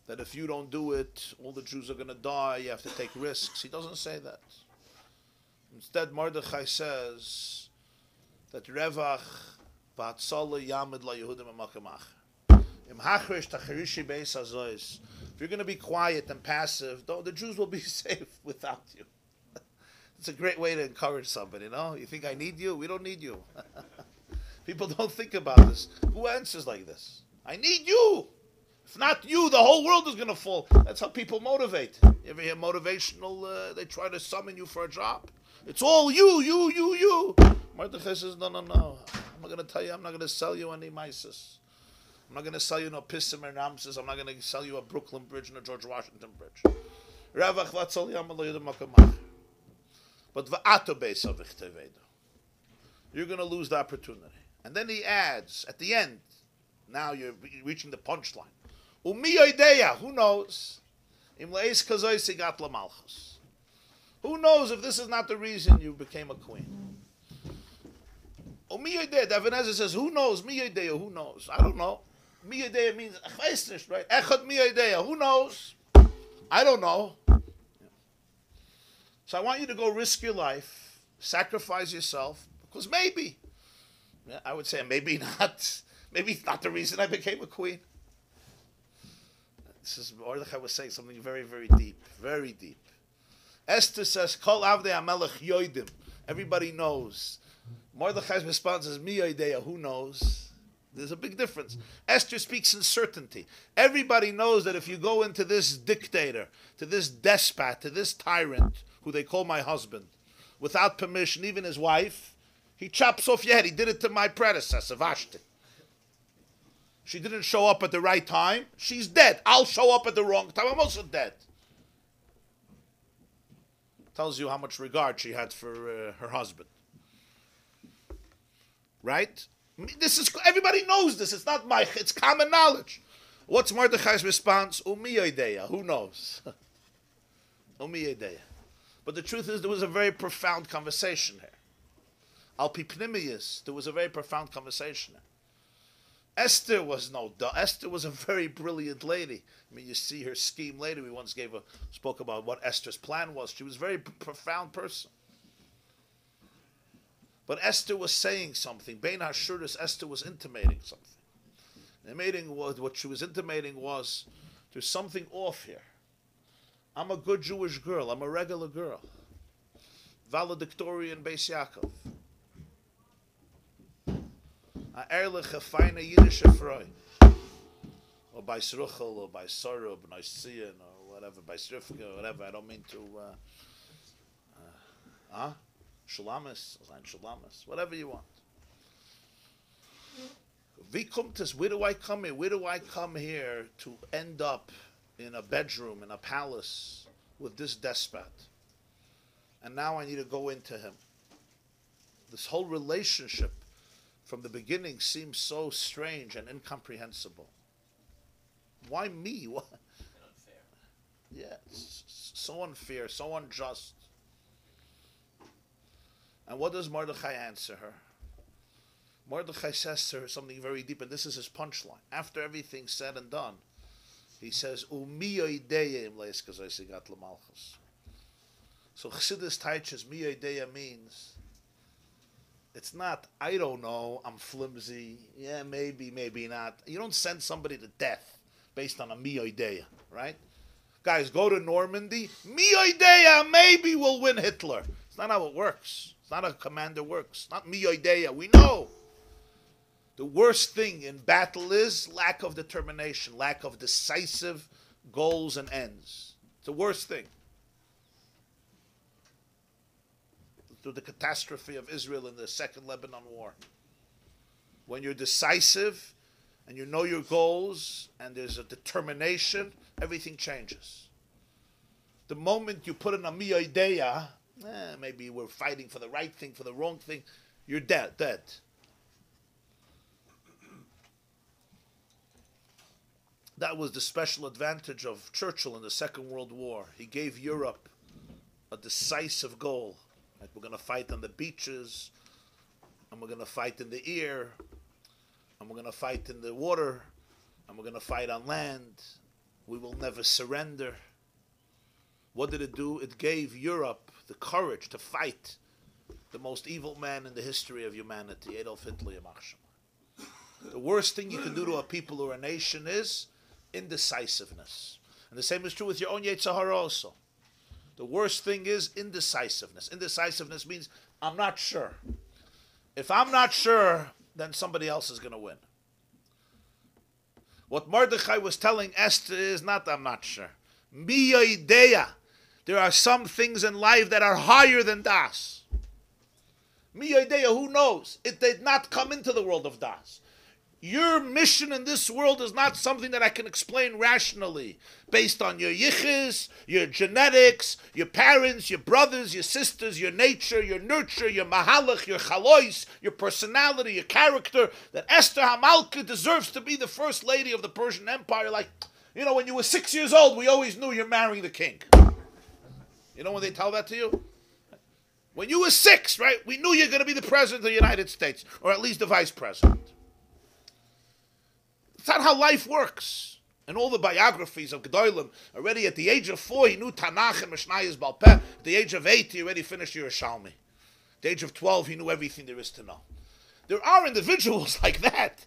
that if you don't do it, all the Jews are going to die, you have to take risks. He doesn't say that. Instead, Mordechai says that Revach Ba'atzala Yamid La Yehudim Amakimach. Im Hachrish Tacharishi Beis Azois. If you're going to be quiet and passive, the Jews will be safe without you. It's a great way to encourage somebody, no? You think I need you? We don't need you. People don't think about this. Who answers like this? I need you. If not you, the whole world is going to fall. That's how people motivate. You ever hear motivational, they try to summon you for a job? It's all you. Mordechai says, no. I'm not going to tell you, I'm not going to sell you any mices. I'm not going to sell you no Pissim or Ramses. I'm not going to sell you a Brooklyn Bridge and a George Washington Bridge. But you're going to lose the opportunity. And then he adds, at the end, now you're reaching the punchline. Who knows? Who knows if this is not the reason you became a queen? David Ezra says, who knows? Who knows? I don't know. Miyadeya means, right? Echad miyadeya. Who knows? I don't know. So I want you to go risk your life, sacrifice yourself, because maybe, I would say maybe not. Maybe it's not the reason I became a queen. This is Mordechai was saying something very, very deep, very deep. Esther says, "Kol avdei hamelech yoidim." Everybody knows. Mordechai's response is, "Mi yodeya." Who knows? There's a big difference. Esther speaks in certainty. Everybody knows that if you go into this dictator, to this despot, to this tyrant, who they call my husband, without permission, even his wife, he chops off your head. He did it to my predecessor, Vashti. She didn't show up at the right time. She's dead. I'll show up at the wrong time. I'm also dead. Tells you how much regard she had for her husband. Right? This is, everybody knows this. It's not it's common knowledge. What's Mordechai's response? Umi yodeya. Who knows? Umi yodeya. But the truth is, there was a very profound conversation here. Al Pipnimius, there was a very profound conversation here. Esther was Esther was a very brilliant lady. I mean, you see her scheme later. We once spoke about what Esther's plan was. She was a very profound person. But Esther was saying something. Bein Hashuras, Esther was intimating something. What she was intimating was, there's something off here. I'm a good Jewish girl. I'm a regular girl. Valedictorian Beis Yaakov. A ehrliche, feine Yiddische Frau. Or by Sruchel, or by Sorub, or Noisian, or whatever, by Srifka, or whatever. I don't mean to... Shulamis, whatever you want. Where do I come here? Where do I come here to end up in a bedroom, in a palace, with this despot? And now I need to go into him. This whole relationship from the beginning seems so strange and incomprehensible. Why me? What? Unfair. Yeah, so unfair, so unjust. And what does Mordechai answer her? Mordechai says to her something very deep, and this is his punchline. After everything's said and done, he says, Umi yodeya im leiskazoi sigat l'malchus. So Chassidus teaches, mi yodeya means, it's not, I don't know, I'm flimsy, yeah, maybe not. You don't send somebody to death based on a mi yodeya, right? Guys, go to Normandy, mi yodeya, maybe we'll win Hitler. It's not how it works. It's not how a commander works. Not mi yodeya. We know. The worst thing in battle is lack of determination, lack of decisive goals and ends. It's the worst thing. Through the catastrophe of Israel in the Second Lebanon War. When you're decisive and you know your goals and there's a determination, everything changes. The moment you put in a mi yodeya, maybe we're fighting for the right thing, for the wrong thing, you're dead. That was the special advantage of Churchill in the Second World War. He gave Europe a decisive goal. Like, we're going to fight on the beaches, and we're going to fight in the air, and we're going to fight in the water, and we're going to fight on land. We will never surrender. What did it do? It gave Europe the courage to fight the most evil man in the history of humanity, Adolf Hitler. The worst thing you can do to a people or a nation is indecisiveness. And the same is true with your own Yetzer Hara also. The worst thing is indecisiveness. Indecisiveness means I'm not sure. If I'm not sure, then somebody else is going to win. What Mordechai was telling Esther is not I'm not sure. Mi yodeya. There are some things in life that are higher than das. Mi yodeya, who knows? It did not come into the world of das. Your mission in this world is not something that I can explain rationally, based on your yichus, your genetics, your parents, your brothers, your sisters, your nature, your nurture, your mahalach, your chalois, your personality, your character, that Esther Hamalka deserves to be the first lady of the Persian Empire. Like, when you were 6 years old, we always knew you're marrying the king. You know when they tell that to you? When you were 6, right, we knew you're going to be the president of the United States, or at least the vice president. It's not how life works. In all the biographies of Gedolim, already at the age of 4, he knew Tanakh and Mishnayos Baal Peh. At the age of 8, he already finished Yerushalmi. At the age of 12, he knew everything there is to know. There are individuals like that.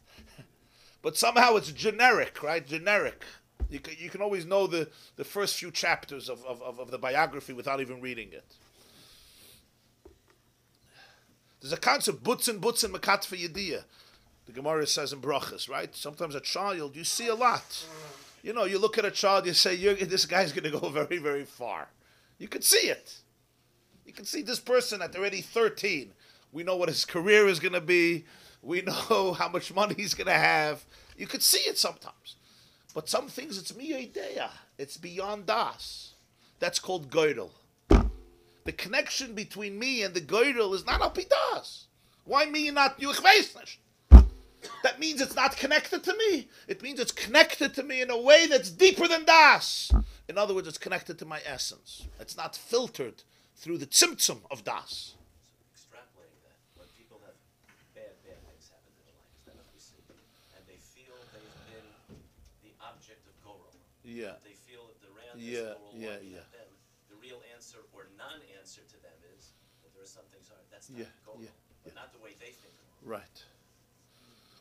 But somehow it's generic, right? Generic. You can always know the first few chapters of the biography without even reading it. There's a concept, butzin, makat for yediyah. The Gemara says in Brachas, right? Sometimes a child, you see a lot. You look at a child, you say, this guy's going to go very, very far. You can see it. You can see this person at already 13. We know what his career is going to be. We know how much money he's going to have. You could see it sometimes. But some things, it's mi yodeya. It's beyond das. That's called goydel. The connection between me and the goydel is not al pi das. Why me and not you? That means it's not connected to me. It means it's connected to me in a way that's deeper than das. In other words, it's connected to my essence. It's not filtered through the tzimtzum of das. So extrapolating that, when people have bad things happen in their lives, that we see, and they feel they've been the object of gorel. Yeah. They feel that the Rand is gorel at them. The real answer or non-answer to them is that there is something sorry. That's not gorel, but not the way they think of it. Right.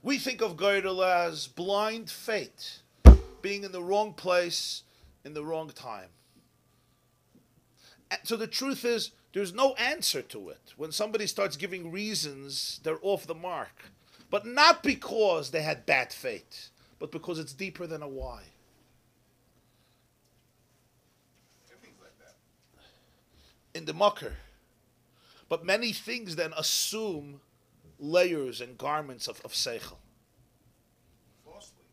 We think of Gödel as blind fate, being in the wrong place, in the wrong time. And so the truth is, there's no answer to it. When somebody starts giving reasons, they're off the mark. But not because they had bad fate, but because it's deeper than a why. Everything's like that. In the mucker. But many things then assume layers and garments of seichel. Falsely.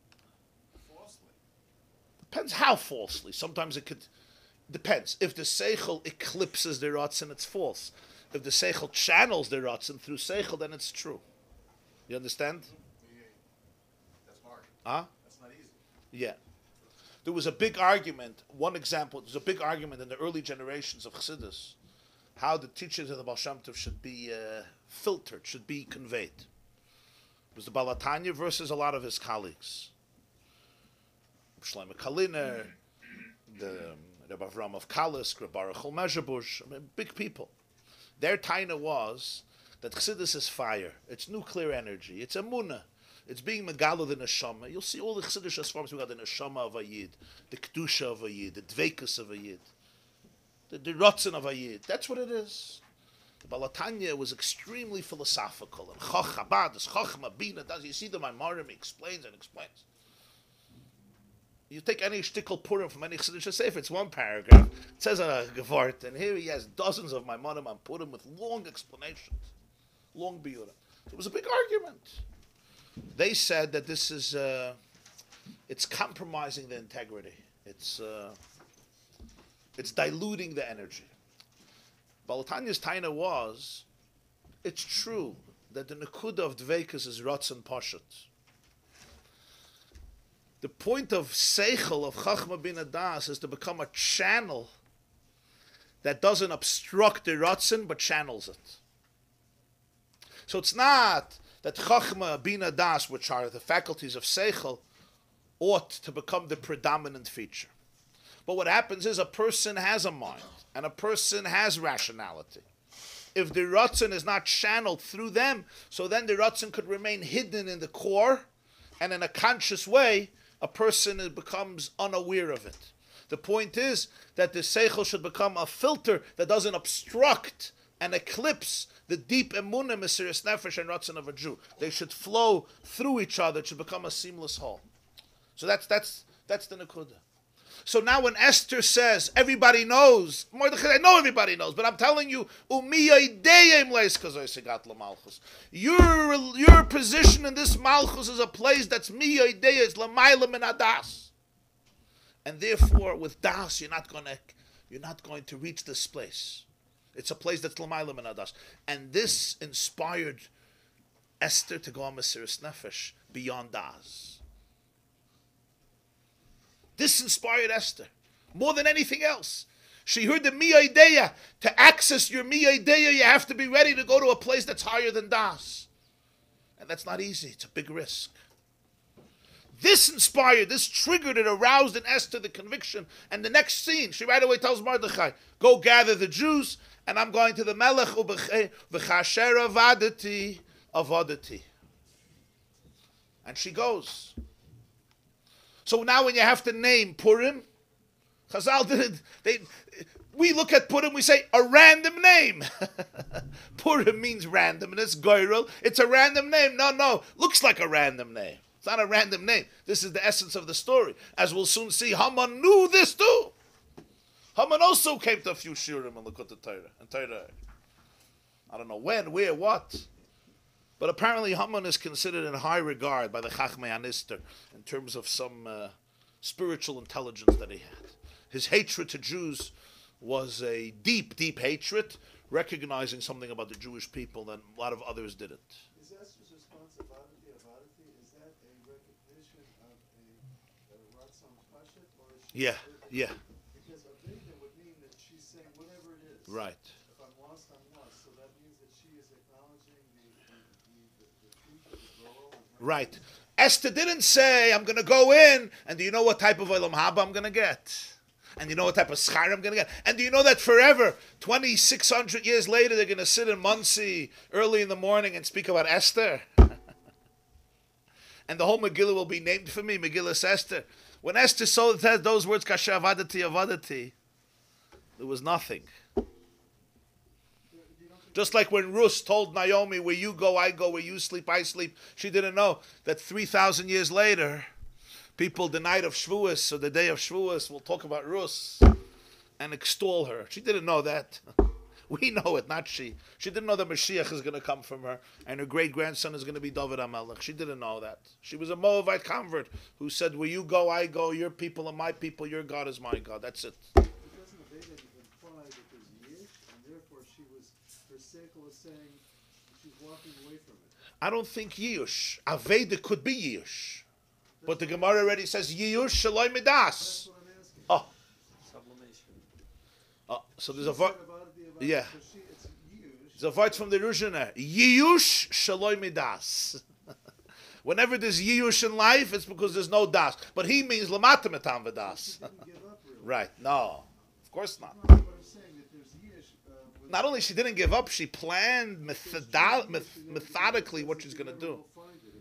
Depends how falsely. Sometimes it could... Depends. If the seichel eclipses the ratzin, it's false. If the seichel channels the ratzin through seichel, then it's true. You understand? Yeah. That's hard. Huh? That's not easy. Yeah. There was a big argument, one example, there was a big argument in the early generations of Chassidus, how the teachings of the Baal Shem Tov should be filtered, should be conveyed. It was the Baal HaTanya versus a lot of his colleagues. Shlomo Kaliner, the Rabbi Avram of Kalis, Rabbi Baruch Mezhebush, big people. Their taina was that Chassidus is fire. It's nuclear energy. It's emunah. It's being megalo the neshama. You'll see all the Chassidish forms. We got the neshama of a yid, the kedusha of a yid, the dveikus of a yid, the rotzen of a yid. That's what it is. The Baal HaTanya was extremely philosophical. And Chabad, Chochma, Bina, you see the Maimorim, he explains and explains. You take any shtickle Purim from any Chassidish Sefer, it's one paragraph. It says a Gevart, and here he has dozens of Maimorim on Purim with long explanations. Long biura. It was a big argument. They said that this is, it's compromising the integrity. It's diluting the energy. Baal HaTanya's taina was, it's true that the nekuda of dveikus is ratzon pashut. The point of seichel, of chachma bin adas, is to become a channel that doesn't obstruct the ratzon, but channels it. So it's not that chachma bin adas, which are the faculties of seichel, ought to become the predominant feature. But what happens is a person has a mind, and a person has rationality. If the ratzon is not channeled through them, so then the ratzon could remain hidden in the core, and in a conscious way, a person becomes unaware of it. The point is that the seichel should become a filter that doesn't obstruct and eclipse the deep emunah, mesiras nefesh, and ratzon of a Jew. They should flow through each other. It should become a seamless whole. So that's the nekuda. So now when Esther says, everybody knows, Mordechai, I know everybody knows, but I'm telling you, your position in this malchus is a place that's is lamayla min adas. And therefore, with das, you're not going to reach this place. It's a place that's lamayla min adas. And this inspired Esther to go on mesiras nefesh beyond das. This inspired Esther more than anything else. She heard the mi'adeya. To access your mi'adeya, you have to be ready to go to a place that's higher than das. And that's not easy. It's a big risk. This inspired, this triggered, it aroused in Esther the conviction. And the next scene, she right away tells Mordechai, go gather the Jews, and I'm going to the Melech v'chasher avadati. And she goes. So now when you have to name Purim, Chazal didn't, we look at Purim, we say a random name. Purim means randomness, goyrel. It's a random name. No, looks like a random name. It's not a random name. This is the essence of the story. As we'll soon see, Haman knew this too. Haman also came to a few shiurim and looked at the Torah. I don't know when, where, what. But apparently Haman is considered in high regard by the Chachmei Anister in terms of some spiritual intelligence that he had. His hatred to Jews was a deep, deep hatred, recognizing something about the Jewish people that a lot of others didn't. Is Esther's response avadati, is that a recognition of a ratzon pashut, or is she... Yeah. Because aveda would mean that she's saying whatever it is. Right. If I'm lost, I'm lost. So that means that she is acknowledging the truth of the girl. Right. Esther didn't say, I'm going to go in, and do you know what type of olam haba I'm going to get? And you know what type of schar I'm going to get? And do you know that forever, 2,600 years later, they're going to sit in Muncie early in the morning and speak about Esther? And the whole Megillah will be named for me, Megillah Esther. When Esther said those words, Kasher avadati, there was nothing. Just like when Rus told Naomi, where you go, I go, where you sleep, I sleep. She didn't know that 3,000 years later, people, the night of Shavuos, or the day of Shavuos, will talk about Rus and extol her. She didn't know that. We know it, not she. She didn't know that Mashiach is going to come from her, and her great-grandson is going to be David HaMelech. She didn't know that. She was a Moabite convert who said, where you go, I go, your people are my people, your God is my God. That's it. It doesn't aveda imply that there's yish, and therefore her seichel is saying she's walking away from it. I don't think Yiyush. Aveda could be Yiyush. But the Gemara already says Yiyush Shaloi Midas. That's what I'm asking. Oh. Sublimation. So there's a vote. Yeah. So it's yish. There's a vote from the Ruzhiner. Yiyush Shaloi Midas. Whenever there's Yiyush in life, it's because there's no Das. But he means Lamata Metam V'das. She didn't give up, really. Right. No. Of course not. No, but I'm saying that there's yish. Not only she didn't give up, she planned methodically what she's going to do.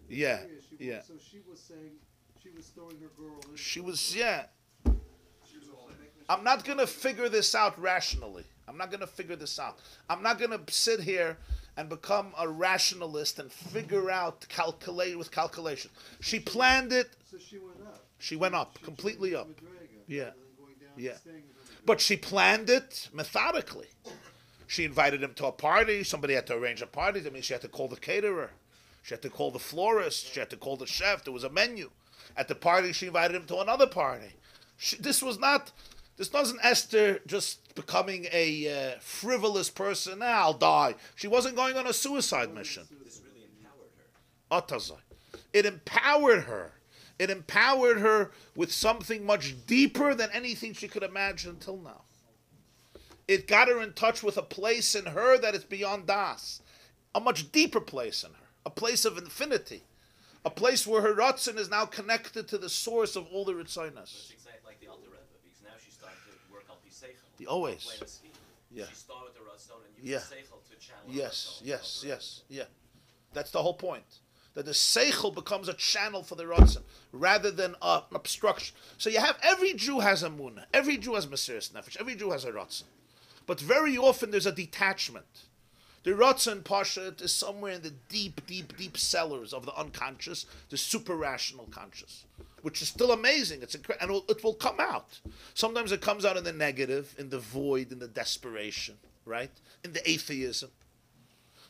Yeah. Yeah. So she was saying, she was throwing her girl in. She was, yeah. She was a whole I'm not going to figure this out rationally. I'm not going to figure this out. I'm not going to sit here and become a rationalist and figure out, calculate with calculation. She planned it. So she went up. She went up, She completely changed up. Madrega, Yeah. rather than going down and Yeah. staying in the But she planned it methodically. She invited him to a party. Somebody had to arrange a party. That means she had to call the caterer. She had to call the florist. She had to call the chef. There was a menu. At the party, she invited him to another party. This wasn't Esther just becoming a frivolous person. I'll die. She wasn't going on a suicide mission. This really empowered her. Atazai. It empowered her. It empowered her with something much deeper than anything she could imagine until now. It got her in touch with a place in her that is beyond das. A much deeper place in her. A place of infinity. A place where her Ratzon is now connected to the source of all the Ritzonos. It's exactly like the Alter Rebbe, because now she started to work on Piseichel. Always. Play the scheme. Yeah. She started the Ratzon and used Yeah. Piseichel to channel Yes, Ratzon yes, over yes, yeah. That's the whole point. That the Seichel becomes a channel for the Ratzon, rather than an obstruction. So you have, every Jew has a Munah. Every Jew has Mesiris Nefesh. Every Jew has a Ratzon. But very often there's a detachment. The Ratzon Pashat is somewhere in the deep, deep, deep cellars of the unconscious, the super-rational conscious, which is still amazing. It's incredible, and it will come out. Sometimes it comes out in the negative, in the void, in the desperation, right? In the atheism.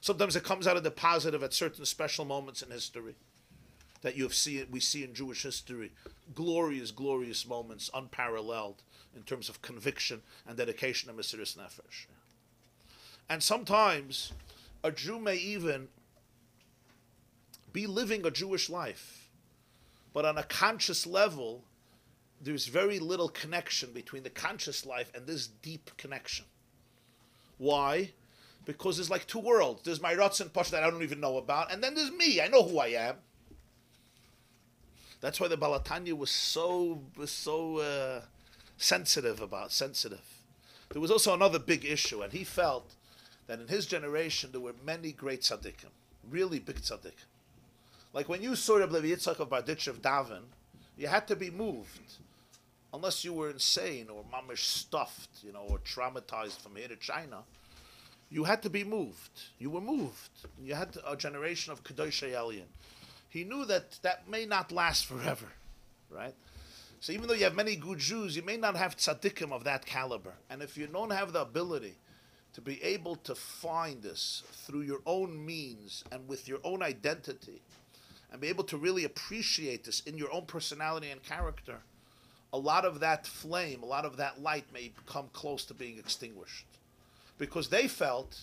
Sometimes it comes out of the positive at certain special moments in history that we see in Jewish history. Glorious, glorious moments, unparalleled in terms of conviction and dedication to Mesiris Nefesh. And sometimes a Jew may even be living a Jewish life, but on a conscious level, there's very little connection between the conscious life and this deep connection. Why? Because there's like two worlds. There's my Ratzon Pasha that I don't even know about, and then there's me. I know who I am. That's why the Balatanya was so sensitive. There was also another big issue, and he felt that in his generation there were many great tzaddikim, really big tzaddikim. Like when you saw Rabbi Yitzchak of Barditchev daven, you had to be moved, unless you were insane or mamish stuffed, or traumatized from here to China. You had to be moved. You were moved. You had a generation of Kedoshei Elyon. He knew that may not last forever, right? So even though you have many good Jews, you may not have tzaddikim of that caliber. And if you don't have the ability to be able to find this through your own means and with your own identity, and be able to really appreciate this in your own personality and character, a lot of that flame, a lot of that light may come close to being extinguished. Because they felt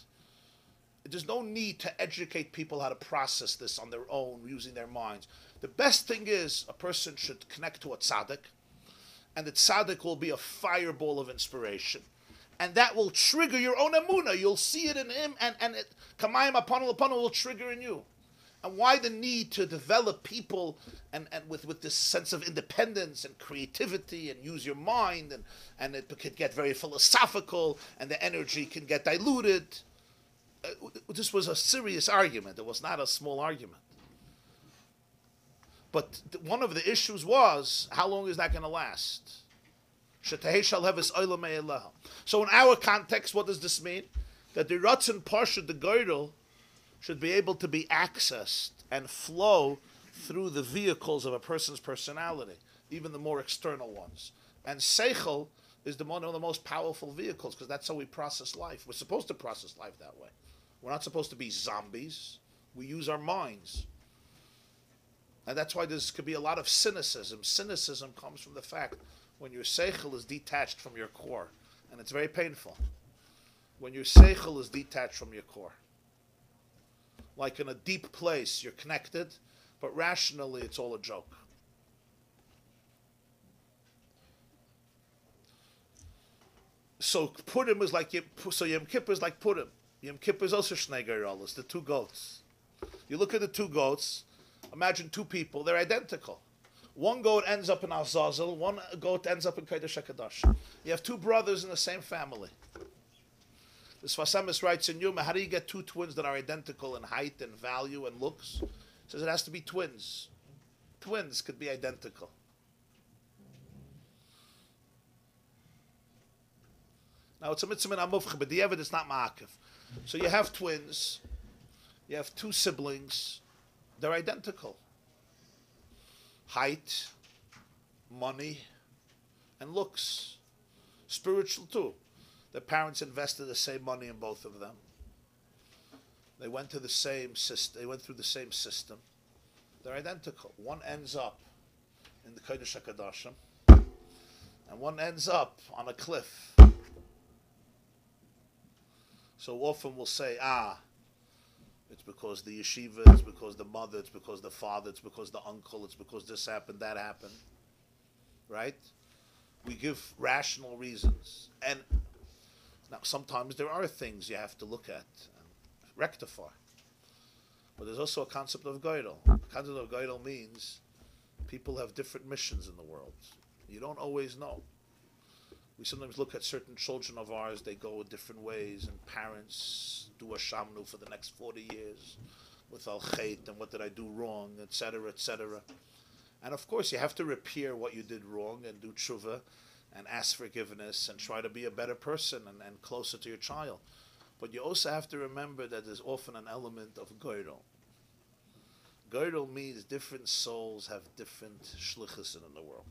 there's no need to educate people how to process this on their own, using their minds. The best thing is a person should connect to a tzaddik, and the tzaddik will be a fireball of inspiration. And that will trigger your own emunah. You'll see it in him, and it, kamayim apanul will trigger in you. And why the need to develop people and with this sense of independence and creativity and use your mind, and it could get very philosophical, and the energy can get diluted. This was a serious argument. It was not a small argument. But one of the issues was, how long is that going to last? So in our context, what does this mean? That the Ratzon Pasha, the girdle, should be able to be accessed and flow through the vehicles of a person's personality, even the more external ones. And Seichel is one of the most powerful vehicles, because that's how we process life. We're supposed to process life that way. We're not supposed to be zombies. We use our minds. And that's why there could be a lot of cynicism. Cynicism comes from the fact when your Seichel is detached from your core. And it's very painful. When your Seichel is detached from your core. Like in a deep place, you're connected, but rationally it's all a joke. So Purim is like, so Yom Kippur is like Purim. Yom Kippur is also Shnei Geirolos, the two goats. You look at the two goats, imagine two people, they're identical. One goat ends up in Azazel, one goat ends up in Kodesh HaKadosh. You have two brothers in the same family. The Sfas Emes writes in Yuma, how do you get two twins that are identical in height and value and looks? He says it has to be twins. Twins could be identical. Now it's a mitzvah min amufcha, but the evidence is not ma'akiv. So you have twins, you have two siblings, they're identical. Height, money, and looks. Spiritual too. Their parents invested the same money in both of them. They went to the same system. They went through the same system. They're identical. One ends up in the Kodesh HaKadoshim, and one ends up on a cliff. So often we'll say, it's because the yeshiva, it's because the mother, it's because the father, it's because the uncle, it's because this happened, that happened. Right? We give rational reasons. And now sometimes there are things you have to look at and rectify. But there's also a concept of goydel. The concept of goydel means people have different missions in the world. You don't always know. We sometimes look at certain children of ours, they go different ways, and parents do a shamnu for the next 40 years with al-khayt, and what did I do wrong, etc., etc. And of course, you have to repair what you did wrong and do tshuva and ask forgiveness and try to be a better person and closer to your child. But you also have to remember that there's often an element of goydel. Goydel means different souls have different shlichus in the world.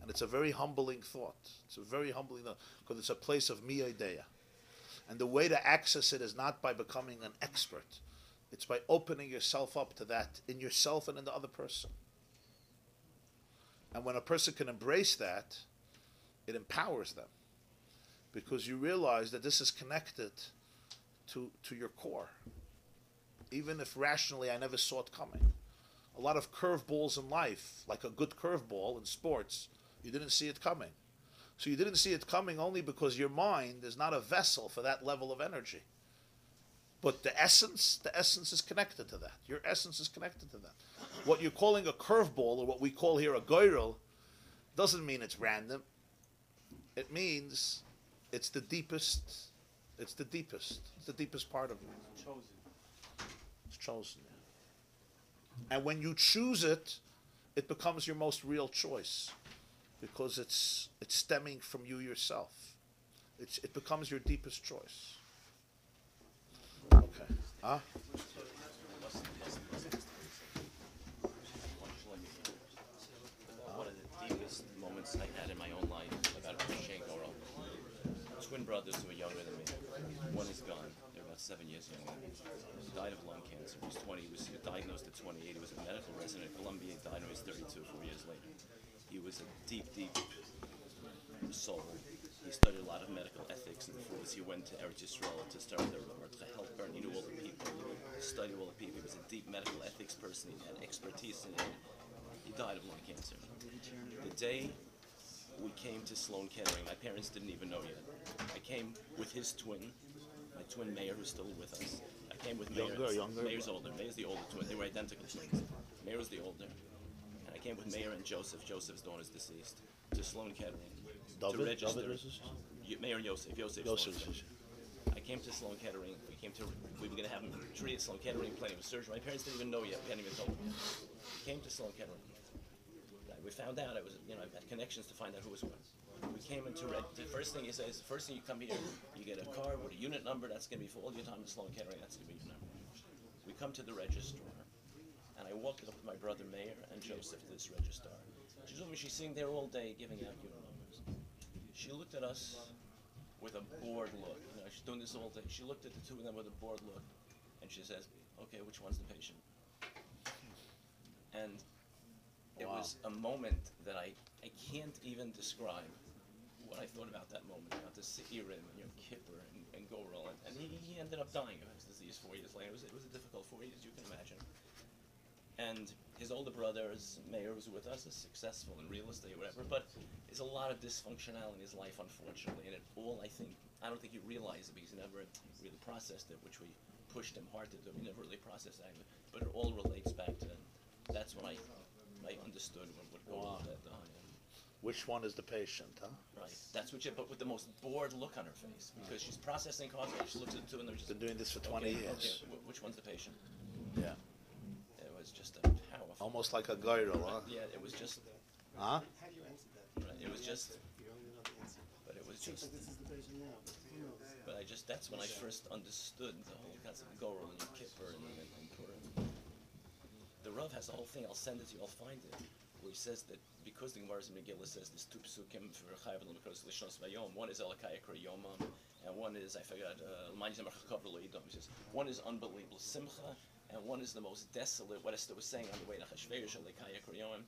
And it's a very humbling thought. It's a very humbling thought because it's a place of mi'edeya. And the way to access it is not by becoming an expert. It's by opening yourself up to that in yourself and in the other person. And when a person can embrace that, it empowers them. Because you realize that this is connected to your core. Even if rationally I never saw it coming. A lot of curveballs in life, like a good curveball in sports, you didn't see it coming. So you didn't see it coming only because your mind is not a vessel for that level of energy. But the essence is connected to that. Your essence is connected to that. What you're calling a curveball, or what we call here a goyrel, doesn't mean it's random. It means it's the deepest. It's the deepest. It's the deepest part of you. Chosen. It's chosen. Yeah. And when you choose it, it becomes your most real choice. Because it's stemming from you yourself. It becomes your deepest choice. Okay. Huh? One of the deepest moments I had in my own life about appreciating Goral. Twin brothers who are younger than me. One is gone. They're about 7 years younger than me. He died of lung cancer. He was 20. He was diagnosed at 28. He was a medical resident at Columbia. He died when he was 32, 4 years later. He was a deep, deep soul. He studied a lot of medical ethics in the 40s. He went to Eretz Yisrael to start the work, to help burn. He knew all the people. He studied all the people. He was a deep medical ethics person. He had expertise in it. He died of lung cancer. The day we came to Sloan Kettering, my parents didn't even know yet. I came with his twin, my twin Mayor, who's still with us. I came with Mayor. Younger? Mayor's older. Mayor's the older twin. They were identical twins. Mayor was the older. And I came with Mayor and Joseph. Joseph's daughter is deceased. To Sloan Kettering. To register. Mayor and Yosef. I came to Sloan Kettering. We were going to have him treated at Sloan Kettering, planning a surgery. My parents didn't even know yet. We hadn't even told them yet. We came to Sloan Kettering. We found out I had connections to find out who was what. We came into the first thing he says, first thing you come here, you get a card with a unit number. That's going to be for all your time in Sloan Kettering. That's going to be your number. We come to the registrar, and I walked up with my brother Mayor and Joseph to this registrar. She's sitting there all day giving out unit numbers. She looked at us with a bored look. She's doing this all day. She looked at the two of them with a bored look, and she says, "Okay, which one's the patient?" And it was a moment that I can't even describe what I thought about that moment, about the Se'irim and Kippur and Goral. And he ended up dying of his disease 4 years later. It was a difficult 4 years, you can imagine. And his older brother, Mayor, who's with us, is successful in real estate or whatever, but there's a lot of dysfunctionality in his life, unfortunately. And I don't think he realized it because he never really processed it, which we pushed him hard to do. He never really processed that. But it all relates back to him. That's when I understood what Goral had done. Which one is the patient, huh? Right. That's what but with the most bored look on her face, because she's processing cards. She looks at the two and they're just been doing this for 20 years. Okay, which one's the patient? Yeah. It was just a powerful. Almost like a gyro, huh? Yeah, it was just Huh? How do you answer that? Right, it was just, You don't even know the answer. but it was Seems just, like this is the version now, but who knows? but I just, that's when I first understood the whole concept of Gorel and Yom Kippur and Purim. The Rav has a whole thing, I'll send it to you, I'll find it, where he says that because the Gemara in Megillah says there's two psukim for Chayav and L'Mekos L'Shnos Vayom, one is Elakaya Kri Yomam, and one is, I forgot, he says, one is unbelievable Simcha, and one is the most desolate, what Esther was saying on the way to Chashverosh, Elakaya Kri Yomam,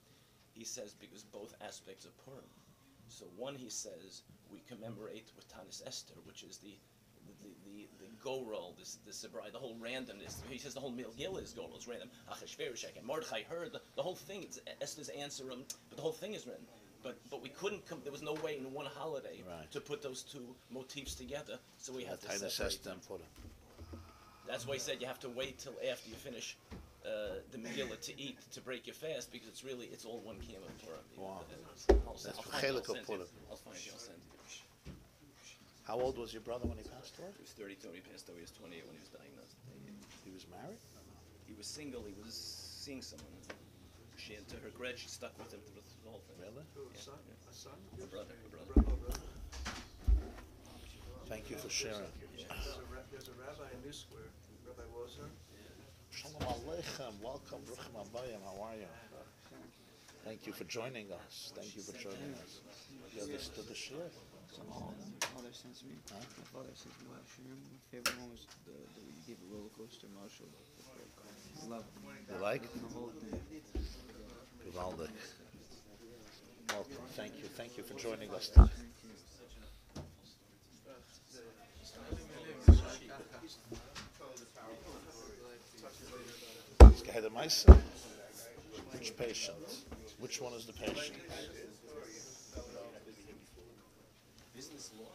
he says because both aspects of Purim. So one, he says, we commemorate with Tanis Esther, which is the go roll, the sobriety, the whole randomness. He says the whole Megillah is go roll, is random. Achashverosh, and Mordechai heard the whole thing. It's Esther's answer, but the whole thing is written. But we couldn't come. There was no way in one holiday to put those two motifs together. So we have to separate them. That's why he said you have to wait till after you finish the Megillah to eat to break your fast, because it's all one Kiyam of Purim. Wow. I'll That's find you, I'll send Purim. you. I'll find you. I'll send you. How old was your brother when he passed away? He was 32 when he passed away. He was 28 when he was diagnosed. He was married? He was single. He was seeing someone. She, to her regret, she stuck with him through the whole thing. Really? A son? A brother. Thank you for sharing. There's a rabbi in New Square, Rabbi Wozer. Shalom Aleichem. Welcome. Bruchim Abayim. How are you? Thank you for joining us. Thank you for joining us. You understood the shir? My father sent me. Huh? My father sent me last year. My favorite one was the you gave a roller coaster, Marshall. Love it. You like? The whole thing. Givaldic. Welcome. Thank you. Thank you for joining us today. Which patient? Which one is the patient? Business law?